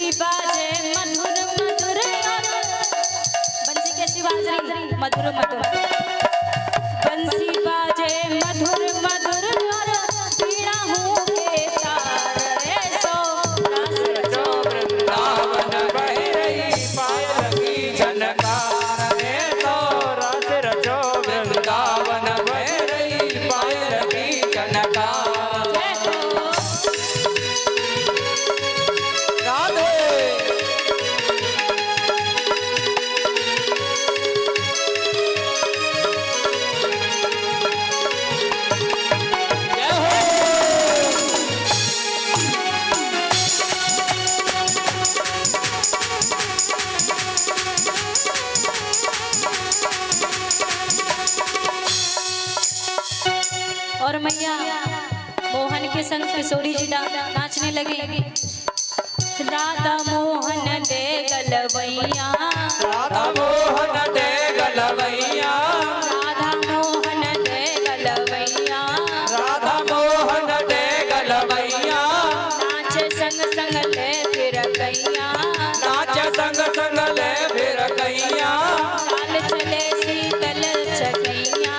बंसी बाजे मधुर मधुर और बंसी कैसी बाज रही मधुर मधुर बंसी बाजे मधुर मधुर और पीड़ा हूँ के तार रे सो रास रचो वृंदावन बह रही पायल की झनकार रे तो रस रचो वृंदावन बह रही पायल की झनकार राधे और मैया मोहन के संग किशोरी जी नाचने लगी राधा मोहन दे गलवैया राधा मोहन दे गलवैया राधा मोहन दे गलवैया राधा मोहन दे गलवैया नाचे संग संग ले फिर गैया नाच संग संग ले फिर गैया चाल चले शीतल चकैया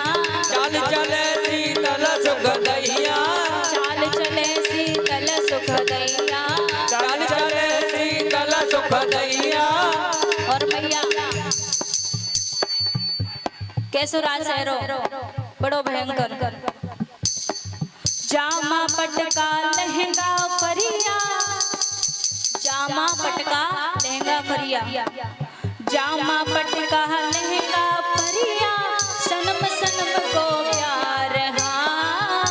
चाल चले शीतल सुख दैया चाल चले शीतल सुख दैया चाल चले शीतल सुख दैया और मैया कैसो राज है रो बड़ो भयंकर जामा पटका लहंगा फरिया जामा पटका लहंगा फरिया जामा पटका लहंगा फरिया सनम सनम को प्यार हाँ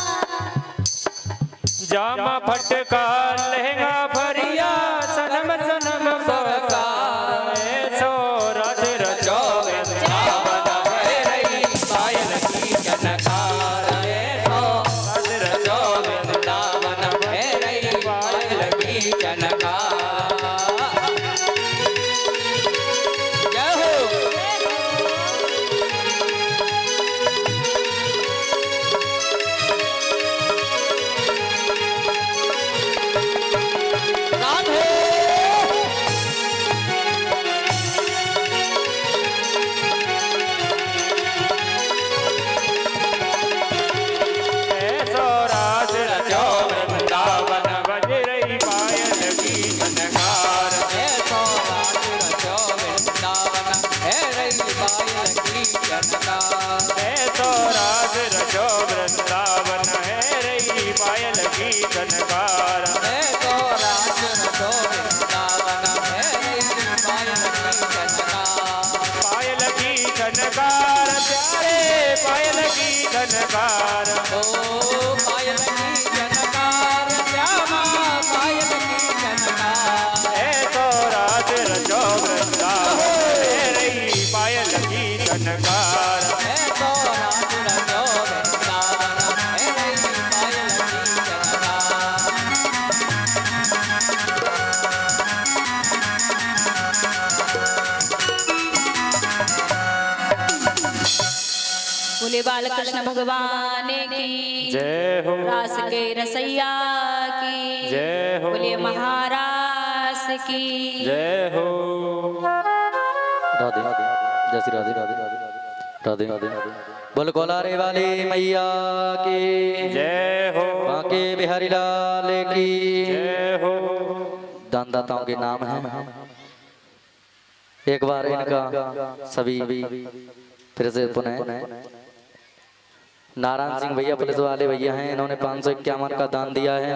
जामा फटका लहंगा फरिया सनम सनम सरकार सो रस रचो वृंदावन बह रही पायल की झनकार सो रस रचो वृंदावन बह रही पायल की झनकार जय हो राधे ऐसो रास रचो वृंदावन बज रही पायल की झनकार ऐसो रास रचो वृंदावन है रही पायल की झनकार ऐसो रास रचो वृंदावन है रही पायल की झनकार ऐसो रास रचो वृंदावन है रही पायल की झनकार पायल की झनकार प्यारे पायल की झनकार ओ पायल की झनकार श्यामा पायल की झनकार ऐसो रास रचो वृंदावन है रही पायल की झनकार ऐसो रास रचो वृंदावन है रही पायल की झनकार बोले बाल कृष्ण भगवान की जय हो रास के रसैया की जय हो बोले महारास की जय हो राधे जय श्री राधे राधे राधे राधे बोल कोलारे वाली मैया की जय हो बांके बिहारी लाल की जय हो दानदाताओं के नाम हैं एक बार इनका सभी फिर से पुनः नारायण सिंह भैया पुलिस वाले भैया हैं, इन्होंने 551 का दान दिया है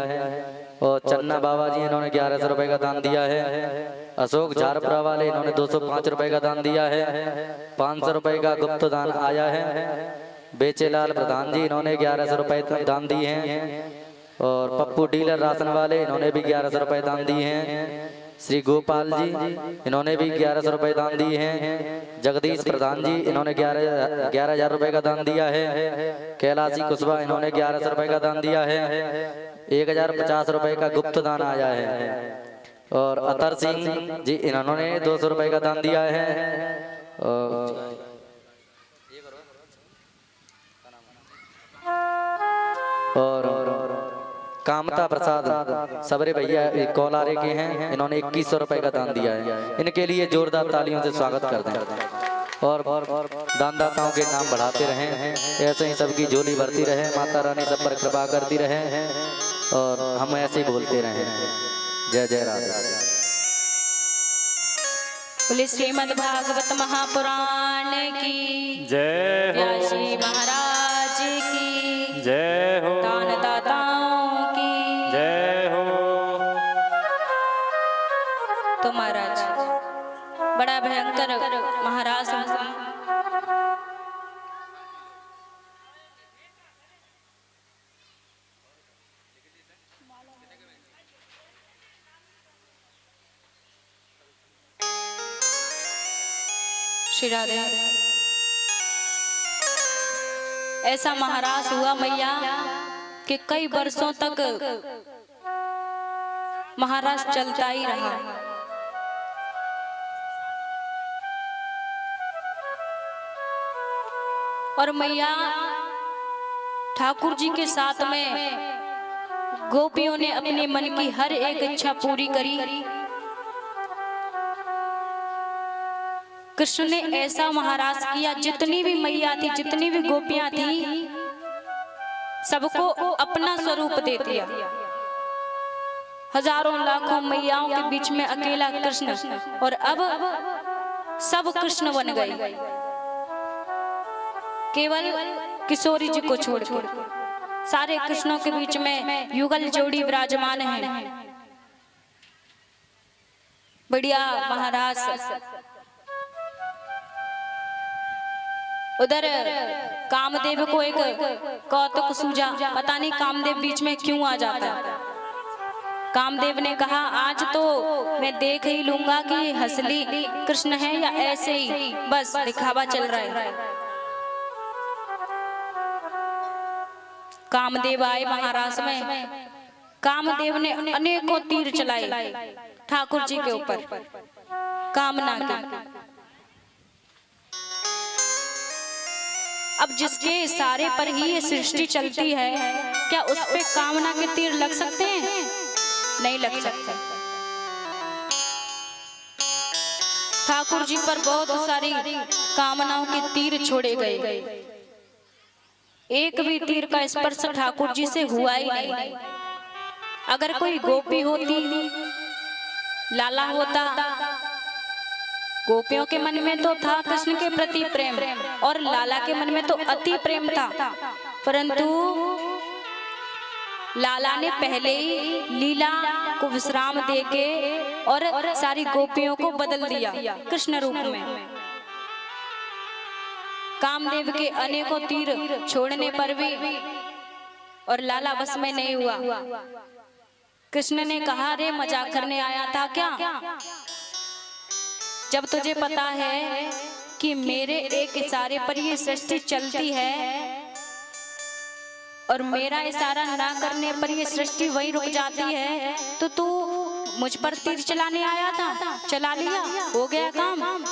और चन्ना बाबा जी इन्होंने 1100 रुपए का दान दिया है। अशोक झारपुरा वाले इन्होंने 205 रुपए का दान दिया है। 500 रुपए का गुप्त दान आया है। बेचेलाल प्रधान जी इन्होंने 1100 रुपए दान दिए हैं और पप्पू डीलर राशन वाले इन्होंने भी 1100 रुपए दान दिए हैं। श्री गोपाल जी इन्होंने भी 1100 रुपए दान दिए हैं। जगदीश प्रधान जी इन्होंने 11,000 रुपए का दान दिया है। कैलाशी कुशवाहा इन्होंने 1100 रुपए का दान दिया है। 1050 रुपए का गुप्त दान आया है। और अतर सिंह जी इन्होंने 200 रुपए का दान दिया है। और कामता प्रसाद सबरे भैया कोलारे के हैं, इन्होंने 2100 रुपए का दान दिया है। इनके लिए जोरदार तालियों से स्वागत कर दें और दानदाताओं के नाम बढ़ाते रहें, ऐसे ही सबकी झोली भरती रहे, माता रानी सब पर कृपा करती रहे और हम ऐसे ही बोलते रहें। जय जय राधे। बोले श्रीमद् भागवत महापुराण की जय हो, व्यास जी महाराज की जय हो, दानदाताओं की जय हो। तो महाराज बड़ा भयंकर महाराज श्री राधे। ऐसा महाराज हुआ मैया कि कई वर्षों तक महाराज चलता ही रहा। और मैया ठाकुर जी के साथ में गोपियों ने अपने मन की हर एक इच्छा पूरी करी। कृष्ण ने ऐसा महाराज किया, जितनी भी मैया थी, जितनी भी गोपियां थी, सबको अपना स्वरूप दे दिया। हजारों लाखों मैयाओं के बीच में अकेला कृष्ण, और अब सब कृष्ण बन गए, केवल किशोरी जी को छोड़कर सारे कृष्णों के बीच में युगल जोड़ी विराजमान है। बढ़िया महाराज। उधर कामदेव को एक कौतुक सूझा, पता नहीं कामदेव बीच में क्यों आ जाता है। कामदेव ने कहा, आज तो मैं देख ही लूंगा कि असली कृष्ण है या ऐसे ही बस दिखावा चल रहा है। कामदेव आए महाराज में। कामदेव ने अनेकों तीर चलाए ठाकुर जी के ऊपर, कामना के। अब जिसके इशारे पर ही ये सृष्टि चलती है, क्या उस पे कामना के तीर लग सकते हैं? नहीं लग सकते। ठाकुर जी पर बहुत सारी कामनाओं के तीर छोड़े गए, एक भी तीर का स्पर्श ठाकुर जी से हुआ ही नहीं। अगर कोई गोपी होती, लाला होता, गोपियों के मन में तो था कृष्ण के प्रति प्रेम, और लाला के मन में तो अति प्रेम था, परंतु लाला ने पहले ही लीला को विश्राम देके और सारी गोपियों को बदल दिया कृष्ण रूप में। कामदेव के अनेकों तीर छोड़ने पर भी और लाला बस में नहीं हुआ। कृष्ण ने कहा, रे मजाक करने आया था क्या? जब तुझे पता है कि मेरे एक इशारे पर ये सृष्टि चलती है और मेरा इशारा ना करने पर ये सृष्टि वहीं रुक जाती है, तो तू मुझ पर तीर चलाने आया था, चला लिया, हो गया काम।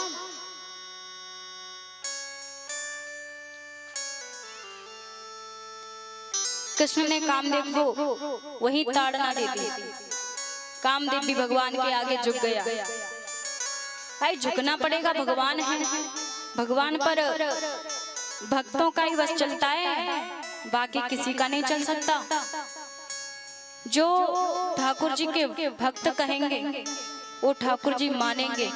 कृष्ण ने कामदेव को वही ताड़ना दे दी। कामदेव भी भगवान के आगे झुक गया। भाई झुकना पड़ेगा, भगवान है, भगवान पर भक्तों का ही बस चलता है, बाकी किसी का नहीं चल सकता। जो ठाकुर जी के भक्त कहेंगे वो ठाकुर जी मानेंगे,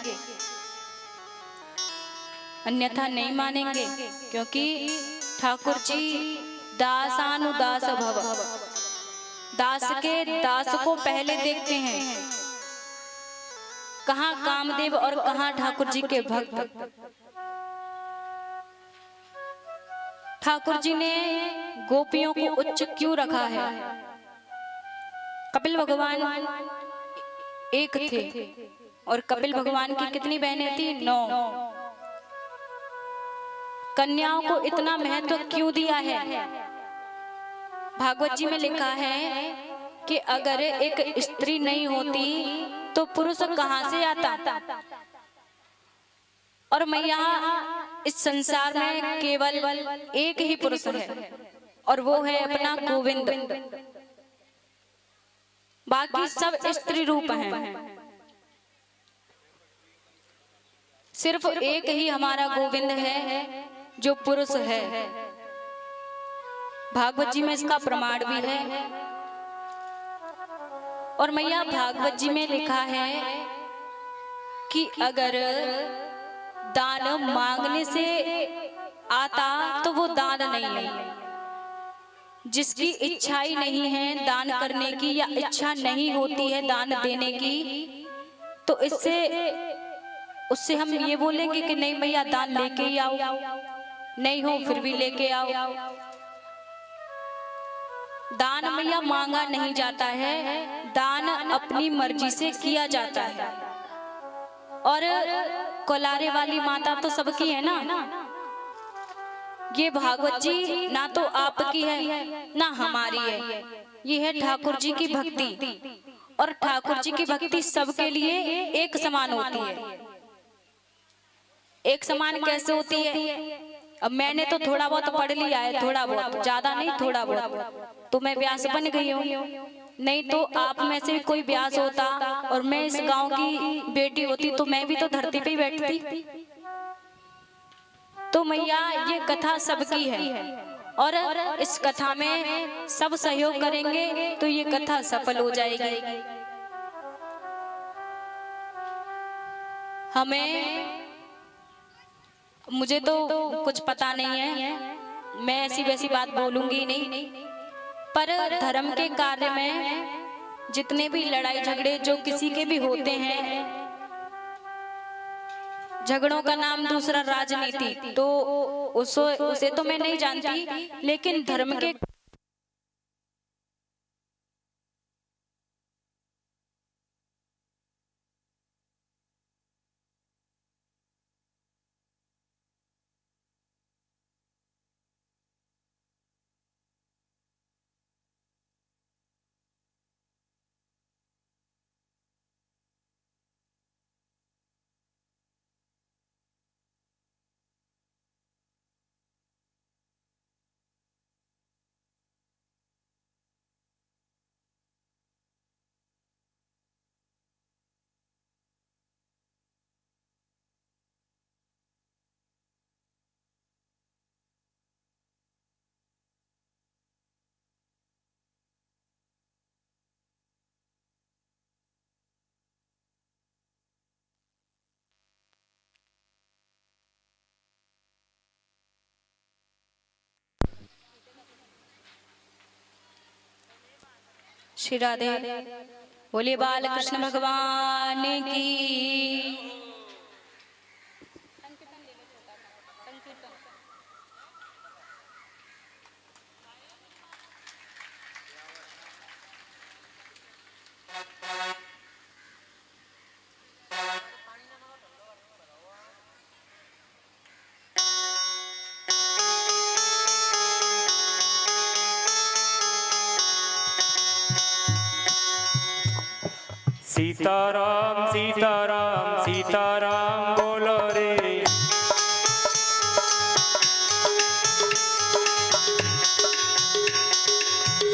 अन्यथा नहीं मानेंगे, क्योंकि ठाकुर जी दासानुदास भव, दास के दास को पहले देखते हैं। कहाँ कामदेव और कहाँ ठाकुर जी के भक्त। ठाकुर जी ने गोपियों को उच्च क्यों रखा है? कपिल भगवान एक थे और कपिल भगवान की कितनी बहनें थी? 9। कन्याओं को इतना महत्व क्यों दिया है? भागवत जी में लिखा है कि अगर एक स्त्री नहीं होती तो पुरुष कहां से आता? और मैया इस संसार में केवल एक ही पुरुष है और वो है अपना गोविंद। बाकी सब स्त्री रूप हैं। सिर्फ एक ही हमारा गोविंद है जो पुरुष है। भागवत जी में इसका प्रमाण भी है। और मैया भागवत जी में लिखा है कि अगर दान मांगने से आता तो वो दान नहीं है। जिसकी इच्छा ही नहीं है दान करने की या इच्छा नहीं होती है दान देने की, तो उससे हम ये बोलेंगे कि नहीं भैया दान लेके ही आओ, नहीं हो फिर भी लेके आओ। दान भैया मांगा नहीं जाता है, दान अपनी मर्जी से किया जाता है। और कोलारे वाली माता तो सबकी है ना। ये भागवत जी ना तो आपकी है ना हमारी है, ये है ठाकुर जी की भक्ति। और ठाकुर जी की भक्ति सबके लिए एक समान होती है। एक समान कैसे होती है? अब मैंने तो थोड़ा बहुत पढ़ लिया है, थोड़ा बहुत, ज्यादा नहीं थोड़ा बहुत, तो मैं व्यास बन गई हूँ। नहीं तो आप में से कोई व्यास होता और मैं इस गांव की बेटी होती तो मैं भी तो धरती पे ही बैठती। तो मैया ये कथा सबकी है और इस कथा में सब सहयोग करेंगे तो ये कथा सफल हो जाएगी। मुझे तो कुछ पता नहीं है, मैं ऐसी वैसी बात बोलूंगी नहीं, पर धर्म के कार्य में जितने भी लड़ाई झगड़े जो किसी के भी होते हैं, झगड़ों का नाम दूसरा राजनीति, तो उसे तो मैं नहीं जानती, लेकिन धर्म के श्री राधे बोले बाल कृष्ण भगवान की। सीताराम सीताराम सीताराम बोलो रे।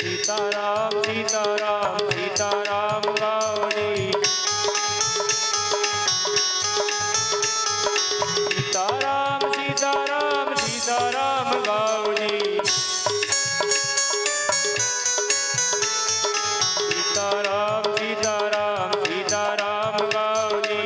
सीताराम सीताराम सीताराम गाओ रे। सीताराम सीताराम सीताराम गाओ रे। सीताराम सीताराम सीताराम गाओ रे।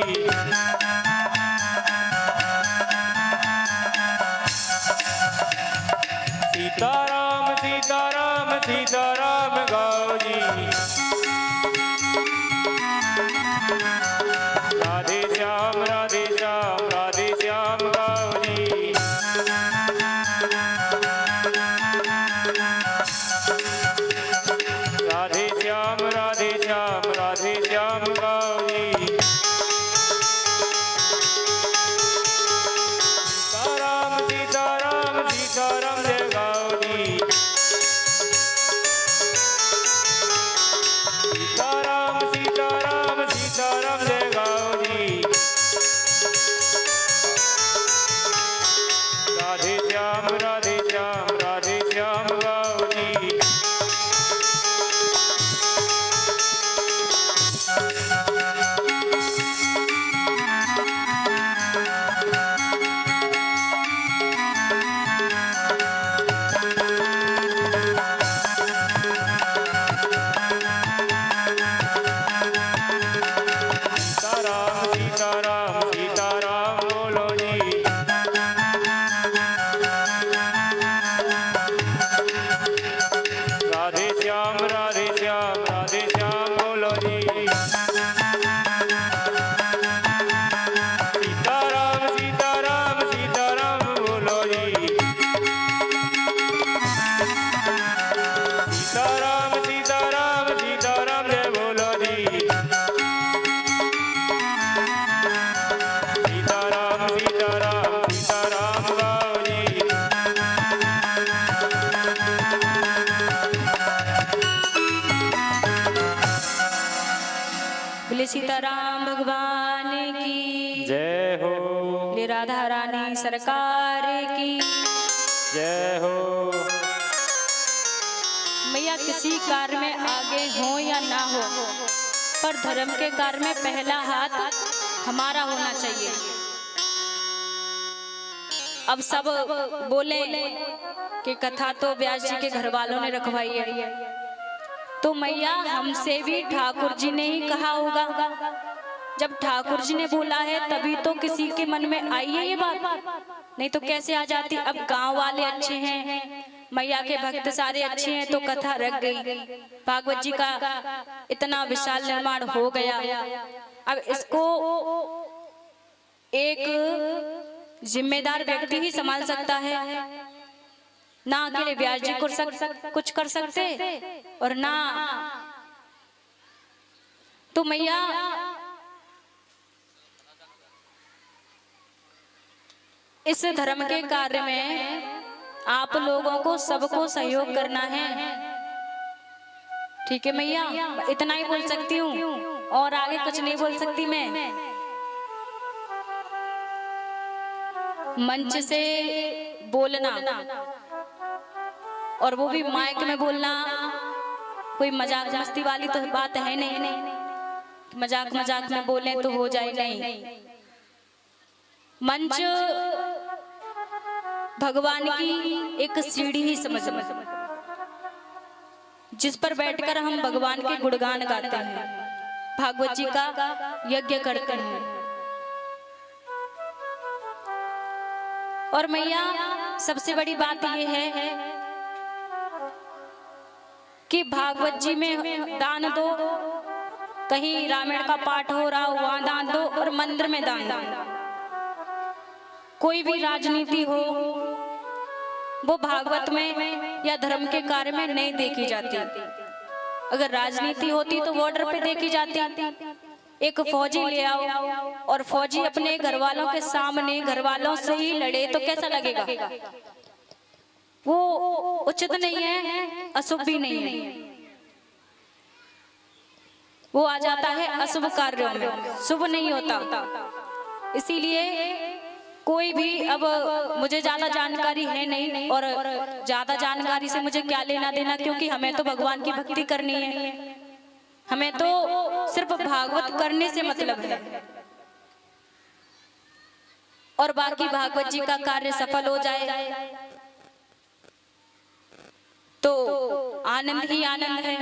बोले राधा रानी सरकार की जय हो। मैया किसी कार्य में आगे हो या ना हो, पर धर्म के कार्य में पहला हाथ हमारा होना चाहिए। अब सब बोले कि कथा तो व्यास जी के घर वालों ने रखवाई है, तो मैया हमसे भी ठाकुर जी ने ही कहा होगा। जब ठाकुर जी ने बोला है तभी तो किसी के मन में आई है ये बात, नहीं तो कैसे आ जाती। अब गांव वाले अच्छे हैं, मैया के भक्त सारे अच्छे हैं, तो कथा रख गई। भागवत जी का इतना विशाल निर्माण हो गया। अब इसको एक जिम्मेदार व्यक्ति ही संभाल सकता है, ना अकेले व्यास जी कुछ कर सकते और ना तो मैया इस धर्म के कार्य में आप लोगों को सबको सहयोग करना है। ठीक है मैया, इतना ही बोल सकती हूँ और आगे कुछ नहीं बोल सकती मैं। मंच से बोलना और वो भी माइक में बोलना कोई मजाक मस्ती वाली तो बात है नहीं, मजाक मजाक में बोले तो हो जाए नहीं। मंच भगवान की एक सीढ़ी ही समझ लो, जिस पर बैठकर हम भगवान के गुणगान गाते हैं, भागवत जी का यज्ञ करते हैं। और मैया सबसे बड़ी बात यह है कि भागवत जी में दान दो, कहीं रामायण का पाठ हो रहा हो वहां दान दो, और मंदिर में दान दो। कोई भी राजनीति हो वो भागवत में या धर्म के कार्य में नहीं देखी जाती। अगर राजनीति होती तो बॉर्डर पे देखी जाती। एक फौजी ले आओ और फौजी अपने घर वालों के सामने घर वालों से ही लड़े तो कैसा लगेगा? वो उचित नहीं है, अशुभ भी नहीं है, वो आ जाता है अशुभ कार्यों में, शुभ नहीं होता। इसीलिए कोई भी, अब मुझे ज्यादा जानकारी है नहीं और ज्यादा जानकारी से मुझे क्या लेना देना, क्योंकि हमें तो भगवान की भक्ति करनी है, हमें तो सिर्फ भागवत करने से मतलब है, और बाकी भागवत जी का कार्य सफल हो जाए तो आनंद ही आनंद है।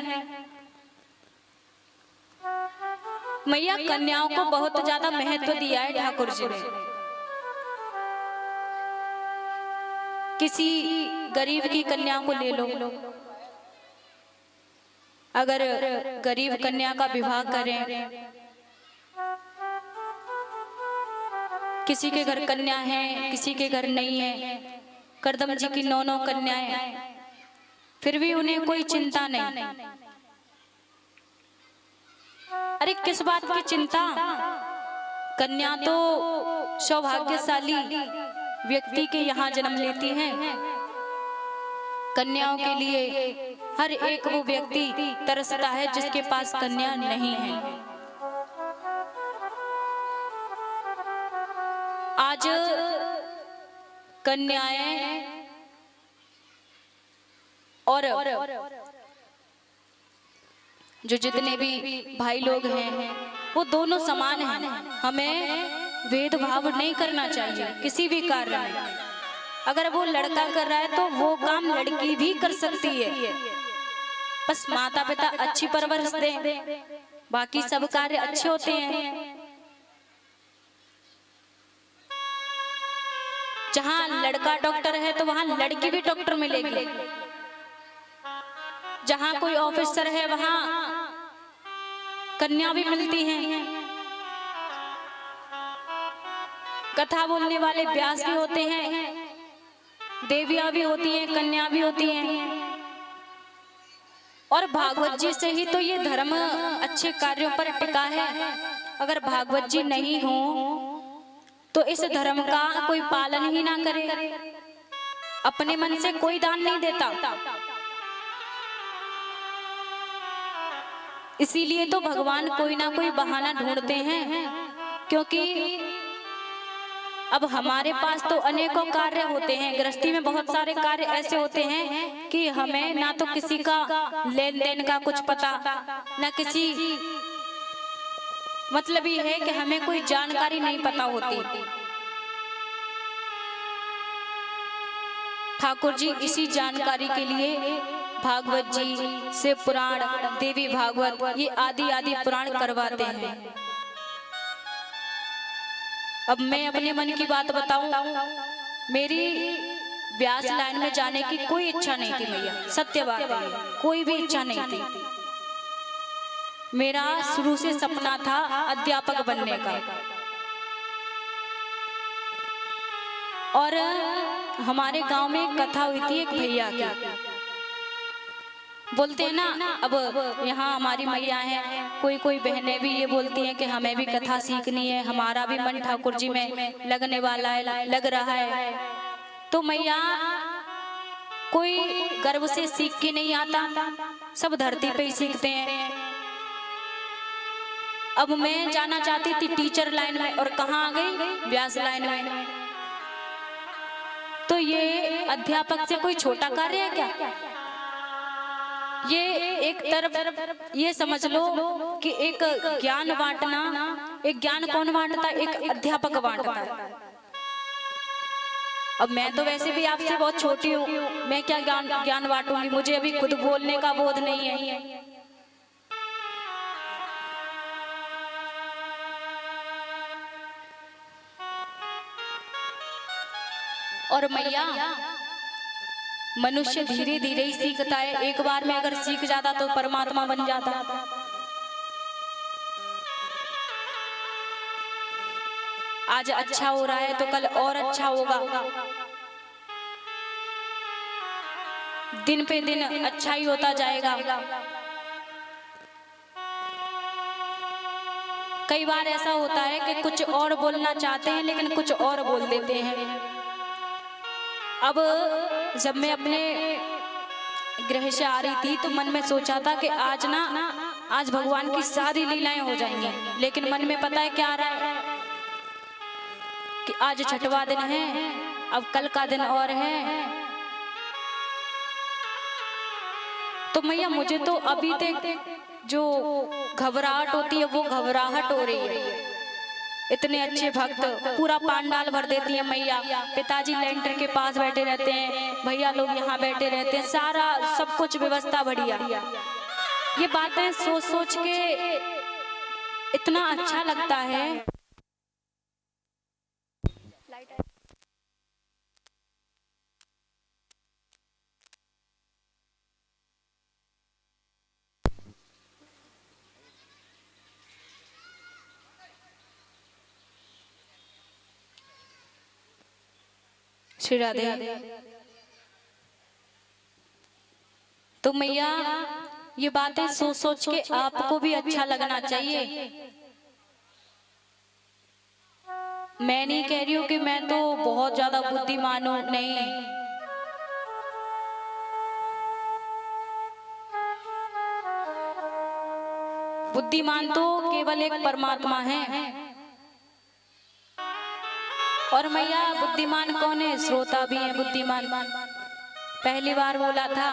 मैया कन्याओं को बहुत ज्यादा महत्व दिया है ठाकुर जी ने। किसी गरीब की कन्या को ले लो, अगर गरीब कन्या का विवाह करें, किसी के घर कन्या है किसी के घर नहीं है, करदम जी की 9 कन्याएं, फिर भी उन्हें कोई चिंता नहीं। अरे किस बात की चिंता? कन्या तो सौभाग्यशाली व्यक्ति के यहाँ जन्म लेती हैं। कन्याओं के लिए हर एक वो व्यक्ति तरसता है जिसके पास कन्या नहीं है। आज कन्याएं और जो जितने भी भाई लोग हैं वो दोनों समान हैं। हमें भेदभाव नहीं करना चाहिए किसी भी कार्य में। अगर वो लड़का कर रहा है तो वो काम लड़की भी कर सकती है, बस माता पिता अच्छी परवरिश दें, बाकी सब कार्य अच्छे होते हैं। जहाँ लड़का डॉक्टर है तो वहाँ लड़की भी डॉक्टर मिलेगी, जहाँ कोई ऑफिसर है वहाँ कन्या भी मिलती हैं। कथा बोलने वाले व्यास भी होते हैं, देवियां भी होती हैं, कन्या भी होती हैं। और भागवत जी से ही तो ये धर्म अच्छे कार्यों पर टिका है। अगर भागवत जी नहीं हो तो इस धर्म का कोई पालन ही ना करे। अपने मन से कोई दान नहीं देता, इसीलिए तो भगवान कोई ना कोई बहाना ढूंढते हैं। क्योंकि अब हमारे पास तो अनेकों कार्य होते हैं, गृहस्थी में बहुत सारे कार्य ऐसे होते हैं कि हमें ना तो किसी का लेन देन का कुछ पता, ना किसी मतलब ये है कि हमें कोई जानकारी नहीं पता होती। ठाकुर जी इसी जानकारी के लिए भागवत जी, शिव पुराण, देवी भागवत, ये आदि आदि पुराण करवाते हैं। अब मैं अपने मन की बात बताऊं, मेरी व्यास लाइन में जाने की कोई इच्छा नहीं थी भैया, सत्य बात है, कोई भी इच्छा नहीं थी। मेरा शुरू से सपना था अध्यापक बनने का। और हमारे गांव में एक कथा हुई थी एक भैया की, बोलते हैं ना, अब यहाँ हमारी मैया हैं, कोई कोई बहनें भी ये बोलती हैं कि हमें भी कथा सीखनी है, हमारा भी मन ठाकुर जी में लगने वाला है, लग रहा है। तो मैया कोई गर्व से सीख के नहीं आता, सब धरती पे ही सीखते हैं। अब मैं जाना चाहती थी टीचर लाइन में, और कहाँ आ गई, व्यास लाइन में। तो ये अध्यापक से कोई छोटा कार्य है क्या? ये एक तरफ ये समझ लो कि एक ज्ञान बांटना, एक ज्ञान कौन बांटता है? एक अध्यापक बांटता है। अब मैं तो वैसे भी आपसे बहुत छोटी हूँ, मैं क्या ज्ञान बांटूंगी, मुझे अभी खुद बोलने का बोध नहीं है। और मैया, मनुष्य धीरे धीरे ही सीखता है, एक बार में अगर सीख जाता तो परमात्मा बन जाता। आज अच्छा हो रहा है तो कल और अच्छा होगा, दिन पे दिन अच्छा ही होता जाएगा। कई बार ऐसा होता है कि कुछ और बोलना चाहते हैं लेकिन कुछ और बोल देते हैं। अब जब मैं अपने गृह से आ रही थी तो मन में सोचा था कि आज भगवान की सारी लीलाएं हो जाएंगी, लेकिन मन में पता है क्या आ रहा है कि आज छठवां दिन है, अब कल का दिन और है। तो मैया मुझे तो अभी तक जो घबराहट होती है वो घबराहट हो रही है। इतने अच्छे भक्त पूरा पांडाल भर देती है मैया, पिताजी लेंटर के पास बैठे रहते हैं, भैया लोग यहाँ बैठे रहते हैं, सारा सब कुछ व्यवस्था बढ़िया। ये बातें सोच सोच के इतना अच्छा लगता है। श्री राधे। तो मैया ये बातें सोच सोच के आपको भी अच्छा लगना चाहिए। मैं नहीं कह रही हूँ कि मैं तो बहुत ज्यादा बुद्धिमान हूँ, नहीं। बुद्धिमान तो केवल एक परमात्मा है। और मैया बुद्धिमान कौन है? श्रोता भी है बुद्धिमान। पहली बार बोला था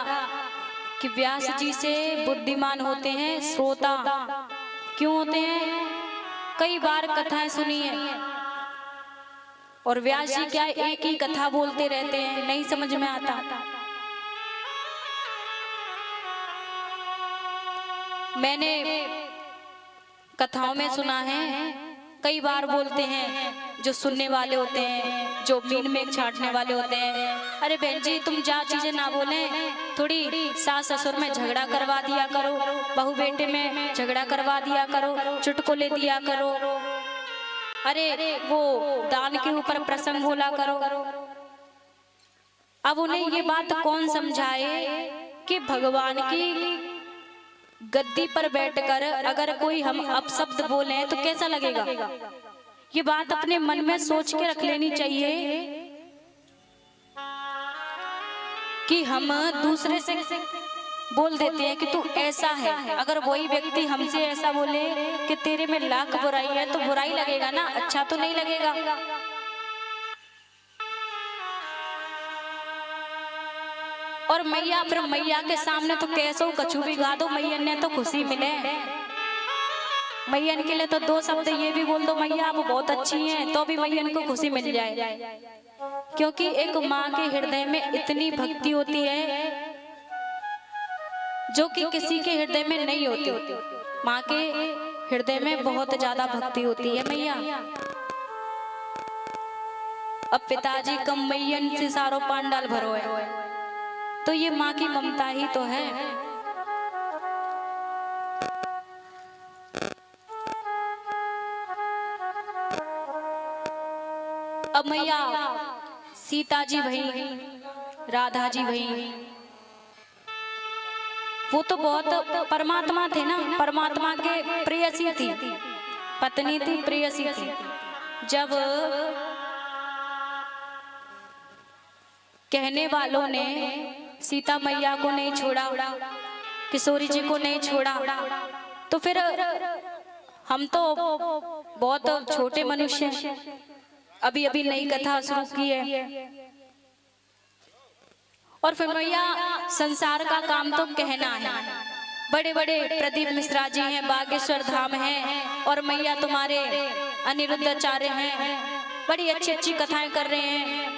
कि व्यास जी से बुद्धिमान होते हैं श्रोता। क्यों होते हैं? कई बार कथाएं सुनी है और व्यास जी क्या एक ही कथा बोलते रहते हैं, नहीं समझ में आता। मैंने कथाओं में सुना है, कई बार बोलते हैं जो सुनने वाले होते हैं, जो मीन में छाटने वाले होते हैं, अरे बहन जी तुम जा चीजें ना बोले, थोड़ी सास ससुर में झगड़ा करवा दिया करो, बहू बेटे में झगड़ा करवा दिया करो, चुटकुले दिया करो, अरे वो दान के ऊपर प्रसंग बोला करो। अब उन्हें ये बात कौन समझाए कि भगवान की गद्दी पर बैठकर अगर कोई हम अपशब्द बोले तो कैसा लगेगा। ये बात अपने मन में सोच के रख लेनी चाहिए कि हम दूसरे से बोल देते हैं कि तू ऐसा है, अगर वही व्यक्ति हमसे ऐसा बोले कि तेरे में लाख बुराई है तो बुराई लगेगा ना, अच्छा तो नहीं लगेगा। और मैया फिर मैया के सामने तो कैसो कछु भी गा दो, मैया ने तो खुशी मिले। मैया के लिए तो दो शब्द ये भी बोल दो मैया आप बहुत अच्छी हैं, तो भी मैया को खुशी मिल जाए। क्योंकि एक माँ के हृदय में इतनी भक्ति होती है जो कि किसी के हृदय में नहीं होती। माँ के हृदय में बहुत ज्यादा भक्ति होती है मैया। अब पिताजी कम मैयन से सारो पांडाल भरो है, तो ये माँ की ममता ही तो है। अब मैया सीता जी भई, राधा जी भई, वो तो बहुत परमात्मा थे ना, परमात्मा के प्रेयसी थी, पत्नी थी, प्रेयसी थी। जब कहने वालों ने सीता मैया को नहीं छोड़ा, किशोरी जी को नहीं छोड़ा, तो फिर हम तो बहुत छोटे मनुष्य हैं, अभी अभी नई कथा शुरू की है। और फिर मैया संसार का काम तो कहना है, बड़े बड़े प्रदीप मिश्रा जी हैं, बागेश्वर धाम हैं, और मैया तुम्हारे अनिरुद्धाचार्य हैं, बड़ी अच्छी अच्छी कथाएं कर रहे हैं।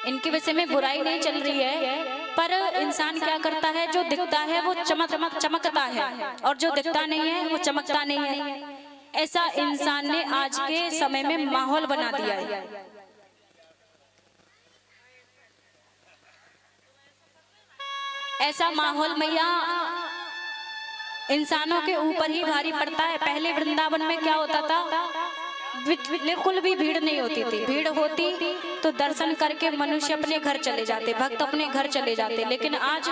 इनके विषय में बुराई नहीं चल रही है, पर इंसान क्या करता है, जो दिखता है वो चमकता है, और जो दिखता नहीं है वो चमकता नहीं है। ऐसा इंसान ने आज के समय में माहौल बना दिया है। ऐसा माहौल मैया इंसानों के ऊपर ही भारी पड़ता है। पहले वृंदावन में क्या होता था, बिल्कुल भी भीड़ नहीं होती थी। भीड़ होती तो दर्शन करके मनुष्य अपने घर चले जाते, भक्त अपने घर चले जाते। लेकिन आज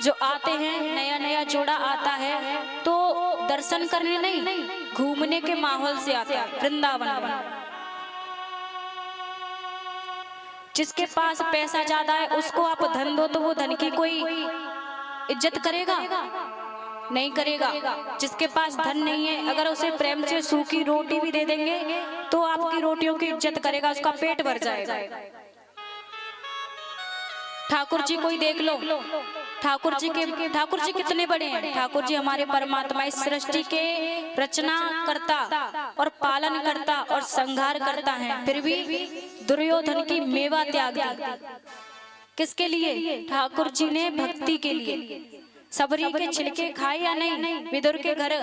जो आते हैं, नया नया जोड़ा आता है, तो दर्शन करने नहीं, घूमने के माहौल से आता है वृंदावन में। जिसके पास पैसा ज्यादा है उसको आप धन दो तो वो धन की कोई इज्जत करेगा? नहीं करेगा। जिसके पास धन नहीं है, अगर उसे प्रेम से सूखी रोटी भी दे देंगे तो आपकी रोटियों की इज्जत करेगा, उसका पेट भर जाएगा। ठाकुर जी को ही देख लो, ठाकुर जी कितने बड़े हैं। ठाकुर जी हमारे परमात्मा, इस सृष्टि के रचना करता और पालन करता और संहार करता है, फिर भी दुर्योधन की मेवा त्याग दी। किसके लिए? ठाकुर जी ने भक्ति के लिए। सबरी के छिलके खाए या नहीं? विदुर के घर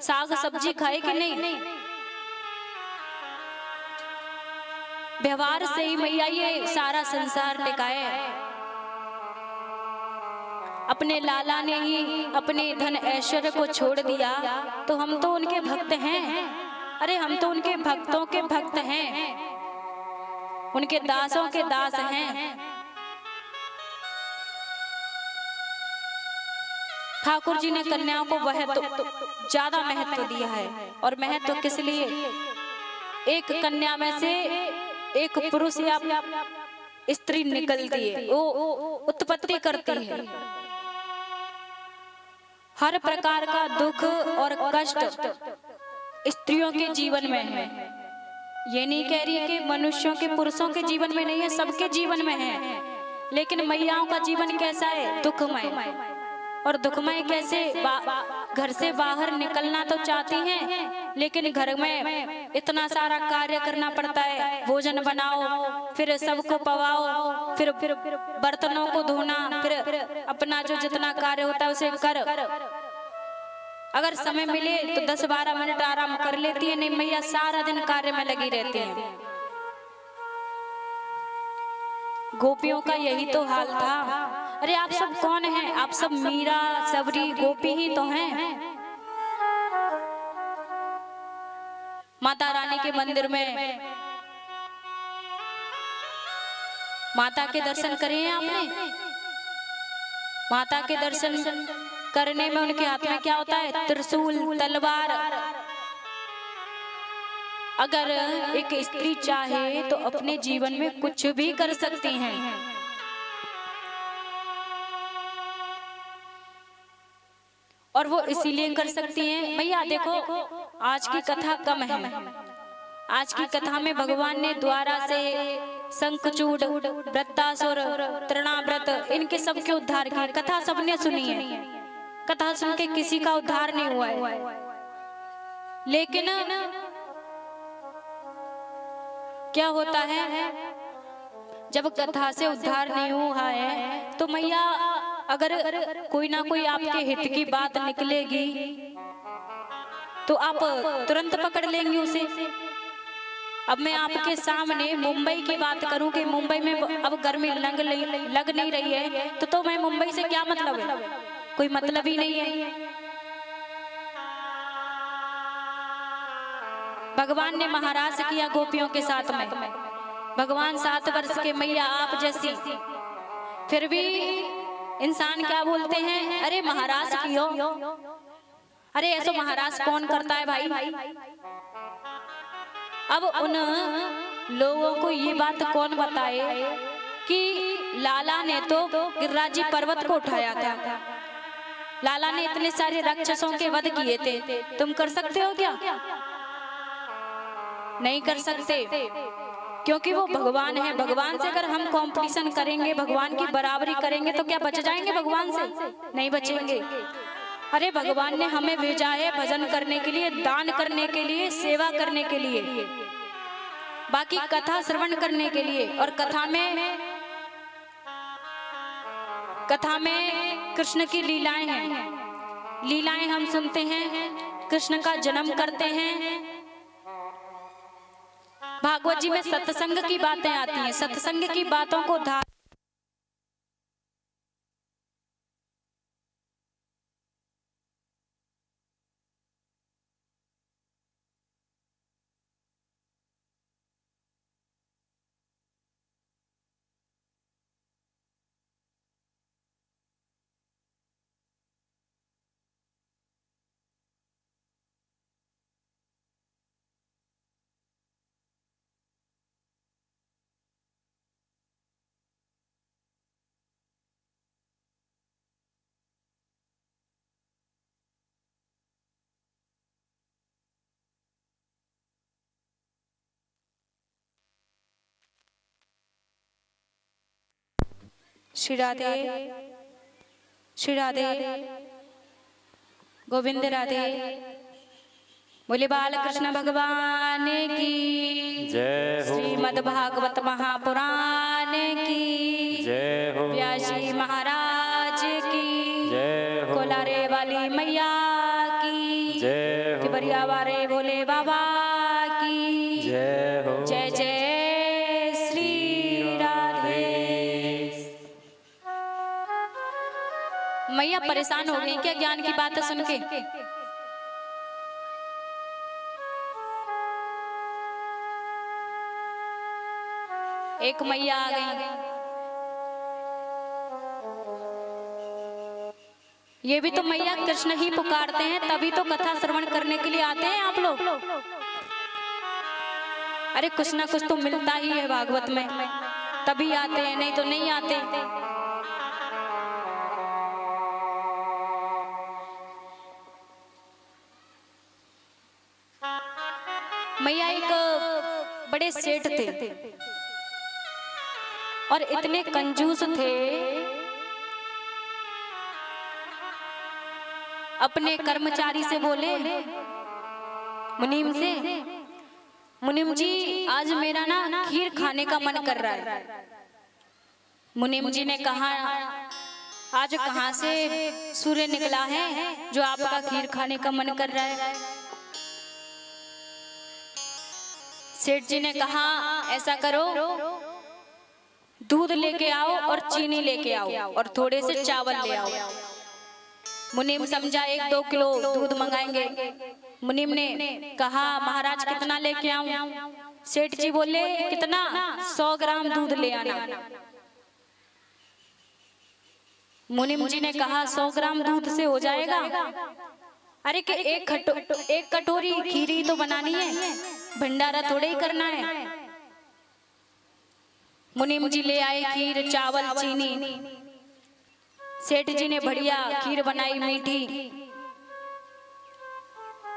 साग सब्जी खाए कि नहीं? व्यवहार से ही मैया ये सारा संसार टिकाए। अपने लाला ने ही अपने धन ऐश्वर्य को छोड़ दिया, तो हम तो उनके भक्त हैं। अरे हम तो उनके भक्तों के भक्त हैं, उनके दासों के दास हैं। ठाकुर जी ने कन्याओं को वह तो ज्यादा महत्व दिया है। और महत्व किस लिए? एक कन्या में से एक पुरुष या स्त्री निकलती है, वो उत्पत्ति करती है। हर प्रकार का दुख और कष्ट स्त्रियों के जीवन में है। ये नहीं कह रही कि मनुष्यों के, पुरुषों के जीवन में नहीं है, सबके जीवन में है। लेकिन मैयाओं का जीवन कैसा है? दुखमय। और दुखमय कैसे? घर से बाहर निकलना तो चाहती हैं, लेकिन घर में इतना सारा कार्य करना पड़ता है। भोजन बनाओ, फिर सबको पवाओ, फिर बर्तनों को धोना, फिर अपना जो जितना कार्य होता है उसे कर। अगर समय मिले तो 10-12 मिनट आराम कर लेती है, नहीं मैया सारा दिन कार्य में लगी रहती है। गोपियों का यही तो हाल था। अरे आप सब कौन हैं? आप सब मीरा, सबरी, गोपी ही तो हैं। माता रानी के मंदिर में माता के दर्शन करे हैं आपने? माता के दर्शन करने में उनके हाथ में क्या होता है? त्रिशूल, तलवार। अगर एक स्त्री चाहे तो अपने जीवन में कुछ भी कर सकती हैं। और वो इसीलिए कर सकती हैं। भैया देखो, आज की कथा कम है। आज की कथा में भगवान ने द्वारा से शंखचूड, वृत्तासुर, तृणाव्रत, इनके सबके उद्धार किए। कथा सबने सुनी है, कथा सुन के किसी का उद्धार नहीं हुआ है। लेकिन क्या होता है, जब कथा से उद्धार नहीं हुआ है तो मैया अगर कोई ना कोई आपके हित की बात निकलेगी तो आप तुरंत पकड़ लेंगे उसे। अब मैं आपके सामने मुंबई की बात करूं कि मुंबई में अब गर्मी लग नहीं रही है तो मैं मुंबई से क्या मतलब है, कोई मतलब ही नहीं है। भगवान ने महाराज किया गोपियों के साथ में, भगवान 7 वर्ष के मैया आप जैसी, फिर भी इंसान क्या बोलते हैं, अरे महाराज की हो, अरे ऐसा महाराज कौन करता है भाई। अब उन लोगों को ये बात कौन बताए कि लाला ने तो गिरिराजी पर्वत को उठाया था, लाला ने इतने सारे राक्षसों के वध किए थे, तुम कर सकते हो क्या? नहीं कर सकते, क्योंकि वो भगवान है। भगवान से अगर हम कंपटीशन करेंगे, भगवान की बराबरी करेंगे तो क्या बच जाएंगे भगवान से? नहीं बचेंगे। अरे भगवान ने हमें भेजा है भजन करने के लिए, दान करने के लिए, सेवा करने के लिए, बाकी कथा श्रवण करने के लिए। और कथा में कृष्ण की लीलाएं हैं, लीलाएं हम सुनते हैं, कृष्ण का जन्म करते हैं। भागवत जी में सत्संग की बातें आती हैं, सत्संग की बातों को श्री राधे, श्री राधे, गोविंद राधे। बोले बाल कृष्ण भगवान की जय हो, श्रीमद् भागवत महापुराण की जय हो, व्यास जी महाराज की जय हो, कोलारे वाली मैया की जय हो, तिबरिया वाले भोले बाबा की जय हो, जय जय श्री राधे। मैया परेशान हो गई क्या ज्ञान की बातें सुन के? एक मैया आ गई, ये भी तो मैया कृष्ण ही पुकारते हैं, तभी तो कथा श्रवण करने के लिए आते हैं आप लोग। अरे कुछ ना कुछ तो मिलता ही है भागवत में, तभी आते हैं, नहीं तो नहीं आते। मैया एक बड़े सेठ थे और इतने कंजूस थे, अपने कर्मचारी से बोले, मुनीम से, मुनीम जी आज मेरा ना खीर खाने का मन कर रहा है। मुनीम जी ने कहा, आज कहाँ से सूर्य निकला है जो आपका खीर खाने का मन कर रहा है? सेठ जी ने कहा, ऐसा करो, दूध लेके आओ और चीनी लेके आओ और थोड़े से चावल ले आओ। मुनीम समझा 1-2 किलो दूध मंगाएंगे। मुनीम ने कहा, महाराज कितना लेके आऊं? सेठ जी बोले, कितना? 100 ग्राम दूध ले आना। मुनीम जी ने कहा, 100 ग्राम दूध से हो जाएगा? अरे कि एक कटोरी खीर ही तो बनानी है, भंडारा थोड़े ही करना है। मुनीम जी ले आए खीर, चावल, चीनी। सेठ जी ने बढ़िया खीर बनाई, मीठी।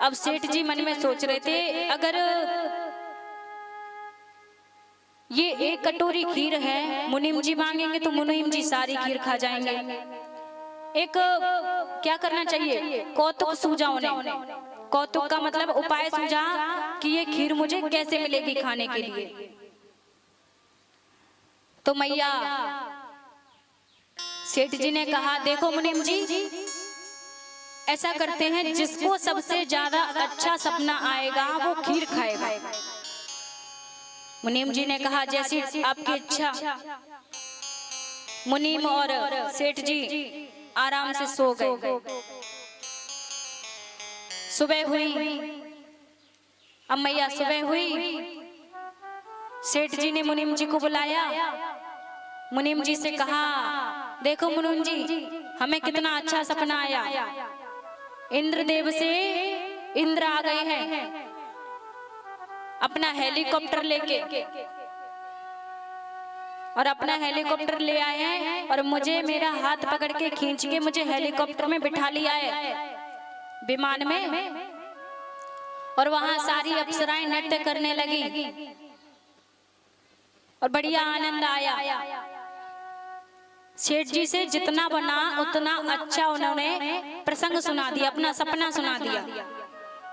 अब सेठ जी मन में सोच रहे थे, अगर ये एक कटोरी खीर है, मुनीम जी मांगेंगे तो मुनीम जी सारी खीर खा जाएंगे। एक क्या करना चाहिए, कौतुक सूझा उन्हें। कौतुक का मतलब उपाय सूझा कि ये खीर मुझे कैसे मिलेगी खाने के लिए। तो मैया सेठ जी ने कहा, देखो मुनीम जी, ऐसा करते हैं जिसको सबसे ज्यादा अच्छा सपना आएगा वो खीर खाएगा। मुनीम जी ने कहा, जैसी आपकी इच्छा। मुनीम और सेठ जी आराम से सो गए। सुबह हुई, अब मैया सुबह हुई, सेठ जी ने मुनीम जी को बुलाया। मुनीम जी से कहा, देखो मुनीम जी, हमें कितना अच्छा सपना आया। इंद्रदेव से इंद्र आ गए हैं अपना हेलीकॉप्टर लेके, और अपना हेलीकॉप्टर ले आए हैं और मुझे मेरा हाथ पकड़ के खींच के मुझे हेलीकॉप्टर में बिठा लिया है, विमान में। और वहां सारी अप्सराएं नृत्य करने लगी और बढ़िया आनंद आया। सेठ जी से जितना बना उतना अच्छा उन्होंने प्रसंग सुना दिया, अपना सपना सुना दिया।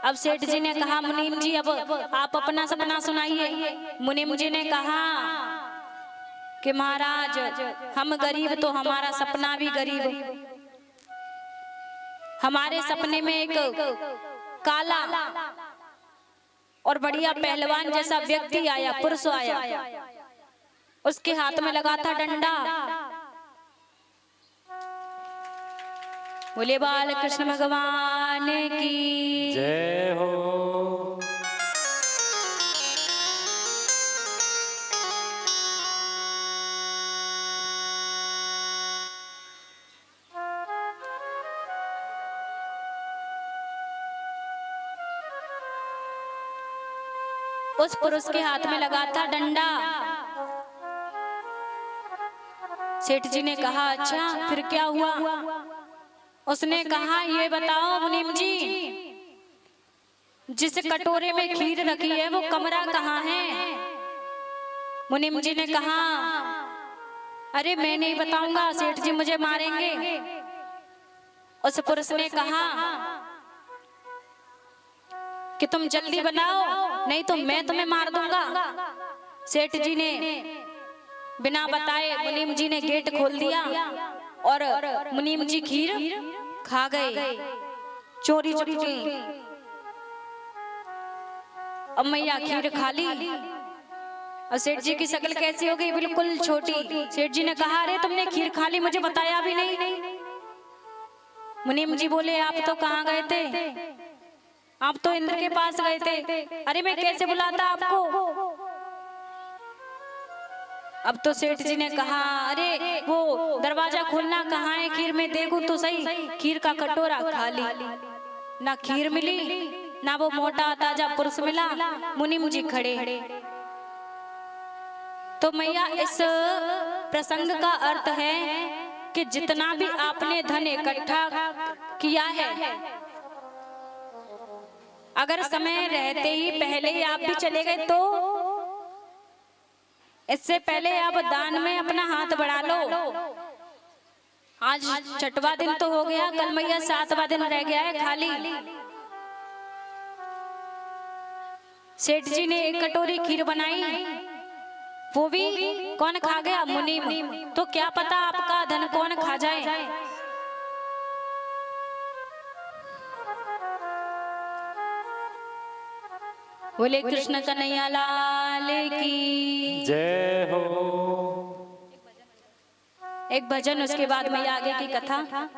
अब सेठ जी ने कहा, मुनीम जी अब आप अपना सपना सुनाइए। मुनीम जी ने कहा कि महाराज, हम गरीब तो हमारा सपना भी गरीब। हमारे सपने में एक काला और बढ़िया पहलवान जैसा व्यक्ति आया, पुरुष आया। उसके हाथ में लगा था डंडा। बोले बाल कृष्ण भगवान की जय हो। उस पुरुष के हाथ में लगा था डंडा। सेठ जी ने कहा, अच्छा फिर क्या हुआ? उसने कहा, ये बताओ मुनीम जी, जिस कटोरे में खीर रखी है वो कमरा कहाँ है? मुनीम जी ने कहा, अरे मैं नहीं बताऊंगा, सेठ जी मुझे मारेंगे। उस पुरुष ने कहा कि तुम जल्दी बनाओ, नहीं तो मैं तुम्हें मार दूंगा। सेठ जी ने बिना बताए मुनीम जी ने गेट खोल दिया और मुनीम जी खीर खा गए, चोरी चुपके। अब मैया खीर खा ली और सेठ जी की शक्ल कैसी हो गई, बिल्कुल छोटी। सेठ जी ने कहा, अरे तुमने खीर खा ली, मुझे बताया भी नहीं। मुनीम जी बोले, आप तो कहाँ गए थे? आप तो इंद्र के पास गए थे। अरे मैं कैसे बुलाता आपको? अब तो सेठ जी ने कहा, अरे वो दरवाजा खोलना कहाँ है, खीर में देखूं तो सही। खीर का कटोरा खाली, ना खीर मिली ना वो मोटा ताजा पुरुष मिला। मुनीम जी खड़े। तो मैया इस प्रसंग का अर्थ है कि जितना भी आपने धन इकट्ठा किया है, अगर समय रहते ही पहले ही आप भी चले गए तो इससे पहले आप दान में अपना हाथ बढ़ा लो। आज 6वां दिन तो हो गया, कल मैया 7वां दिन रह गया है खाली। सेठ जी ने एक कटोरी खीर बनाई, वो भी कौन खा गया? मुनीम। तो क्या पता आपका धन कौन खा जाए। बोले कृष्ण कन्हैया लाल की जय हो। एक भजन, उसके बाद मैं आगे की कथा।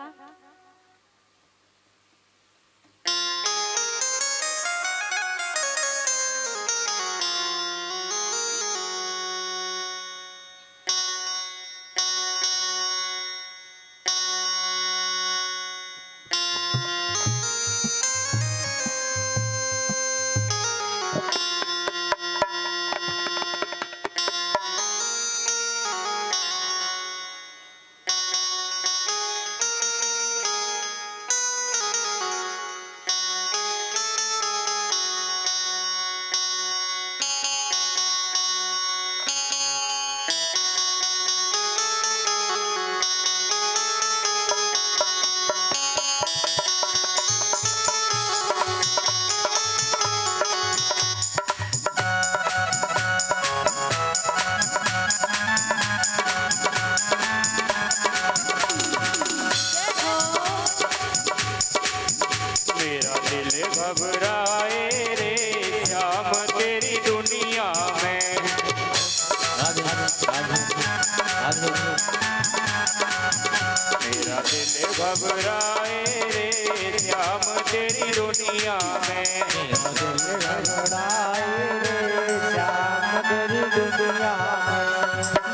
घबराए रे श्याम तेरी दुनिया में। मेरा दिल घबराए रे श्याम तेरी दुनिया में।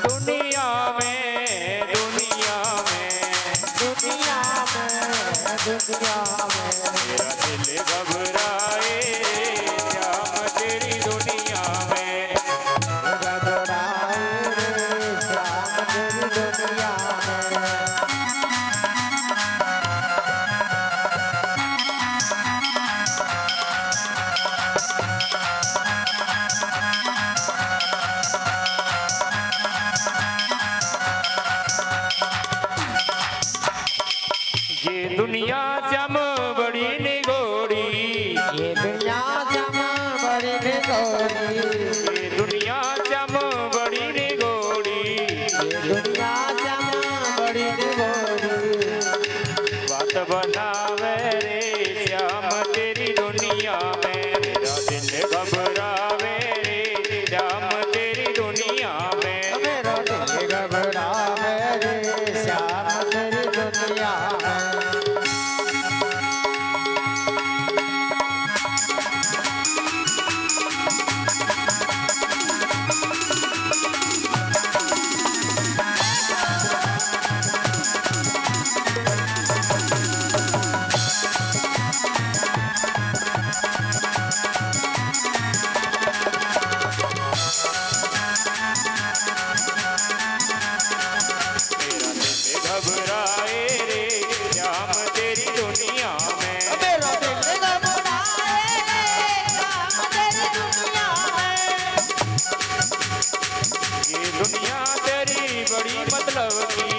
दुनिया में दुनिया में दुनिया में दुनिया में मेरा दिल घबराए रे श्याम तेरी दुनिया में। घबराए रे श्याम तेरी दुनिया में। ये दुनिया श्याम बड़ी निगोरी। ये दुनिया श्याम बड़ी निगोरी। ये दुनिया श्याम बड़ी निगोरी। ये दुनिया श्याम बड़ी निगोरी। बात बनावे रे श्याम तेरी दुनिया में। मेरा दिल घबरावे रे श्याम तेरी दुनिया में। मेरा दिल घबरावे रे श्याम तेरी दुनिया में। मेरा दिल घबराए रे श्याम तेरी दुनिया में। मेरा दिल घबराए रे श्याम तेरी दुनिया में। ये दुनिया तेरी बड़ी मतलब की।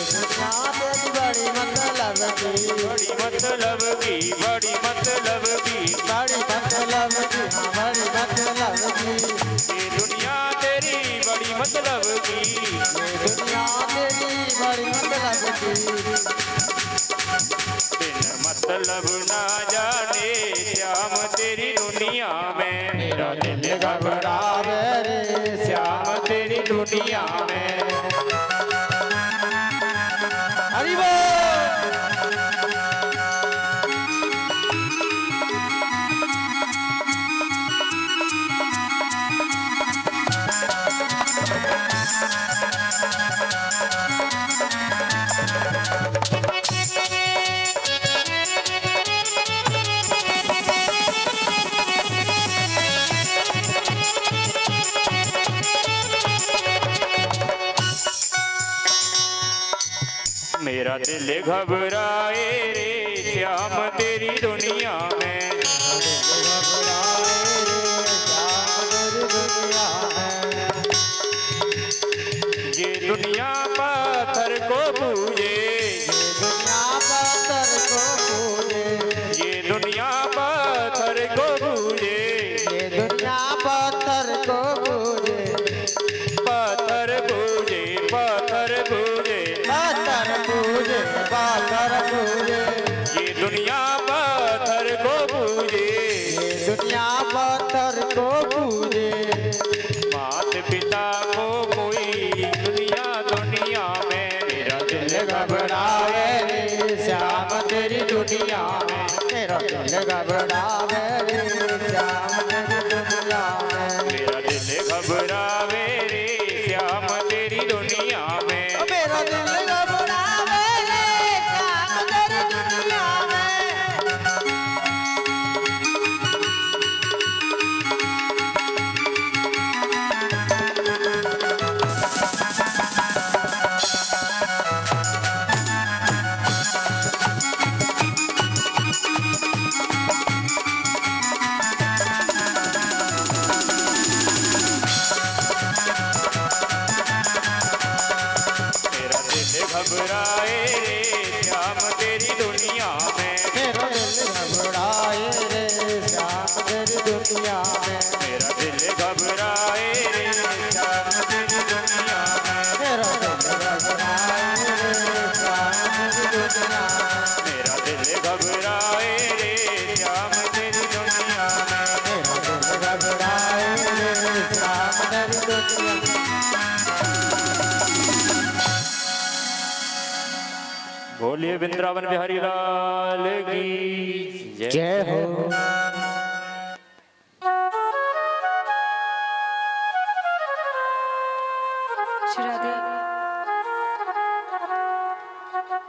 दुनिया तेरी बड़ी मतलब की। बड़ी मतलब की बड़ी मतलब की। बड़ी मतलब की बड़ी मतलब की। ये दुनिया तेरी बड़ी मतलब की। दुनिया तेरी बड़ी मतलब की। बिन मतलब ना जाने श्याम तेरी दुनिया में। मेरा दिल घबरावे रे श्याम तेरी दुनिया में। हरि बोल। मेरा दिल घबराए रे श्याम तेरी दुनिया में। ये दुनिया पत्थर को पूजे। दुनिया पत्थर को पूजे। ये दुनिया पत्थर को पूजे। ये दुनिया पत्थर को पूजे। पत्थर पूजे पत्थर पूजे। पत्थर पूजे पत्थर पूजे। ये दुनिया पत्थर को पूजे। ये दुनिया पत्थर को पूजे। मात पिता को कोई दुनिया दुनिया में। मेरा दिल घबरावे रे श्याम तेरी दुनिया में। मेरा दिल घबरावे रे श्याम तेरी दुनिया में। मेरा दिल घबरावे रे श्याम तेरी दुनिया में। मेरा दिल घबरावे रे श्याम तेरी दुनिया में। मेरा दिल घबराए रे श्याम तेरी दुनिया में। मेरा दिल घबराए रे श्याम तेरी दुनिया में। मेरा दिल घबराए रे श्याम तेरी दुनिया में। मेरा दिल घबराए रे श्याम तेरी दुनिया में। मेरा दिल घबराए रे श्याम तेरी दुनिया में। मेरा दिल घबराए रे श्याम तेरी दुनिया में। बोल बोलिए वृंदावन बिहारी लाल की जय हो। श्री राधे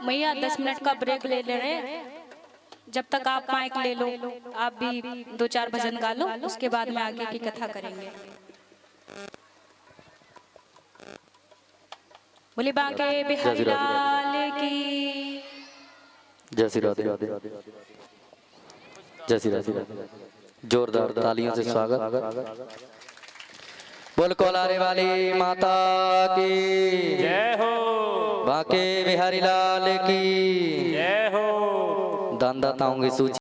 मैया 10 मिनट का ब्रेक ले रहे हैं। जब तक आप माइक ले लो, आप भी 2-4 भजन गा लो, उसके बाद में आगे की कथा करेंगे। बोले बांके बिहारी लाल की जय श्री राधे, जय श्री राधे। जोरदार तालियों से स्वागत। बोल कोलारे वाली माता की जय हो, बांके बिहारी लाल की जय हो। दानदाताओं की सूची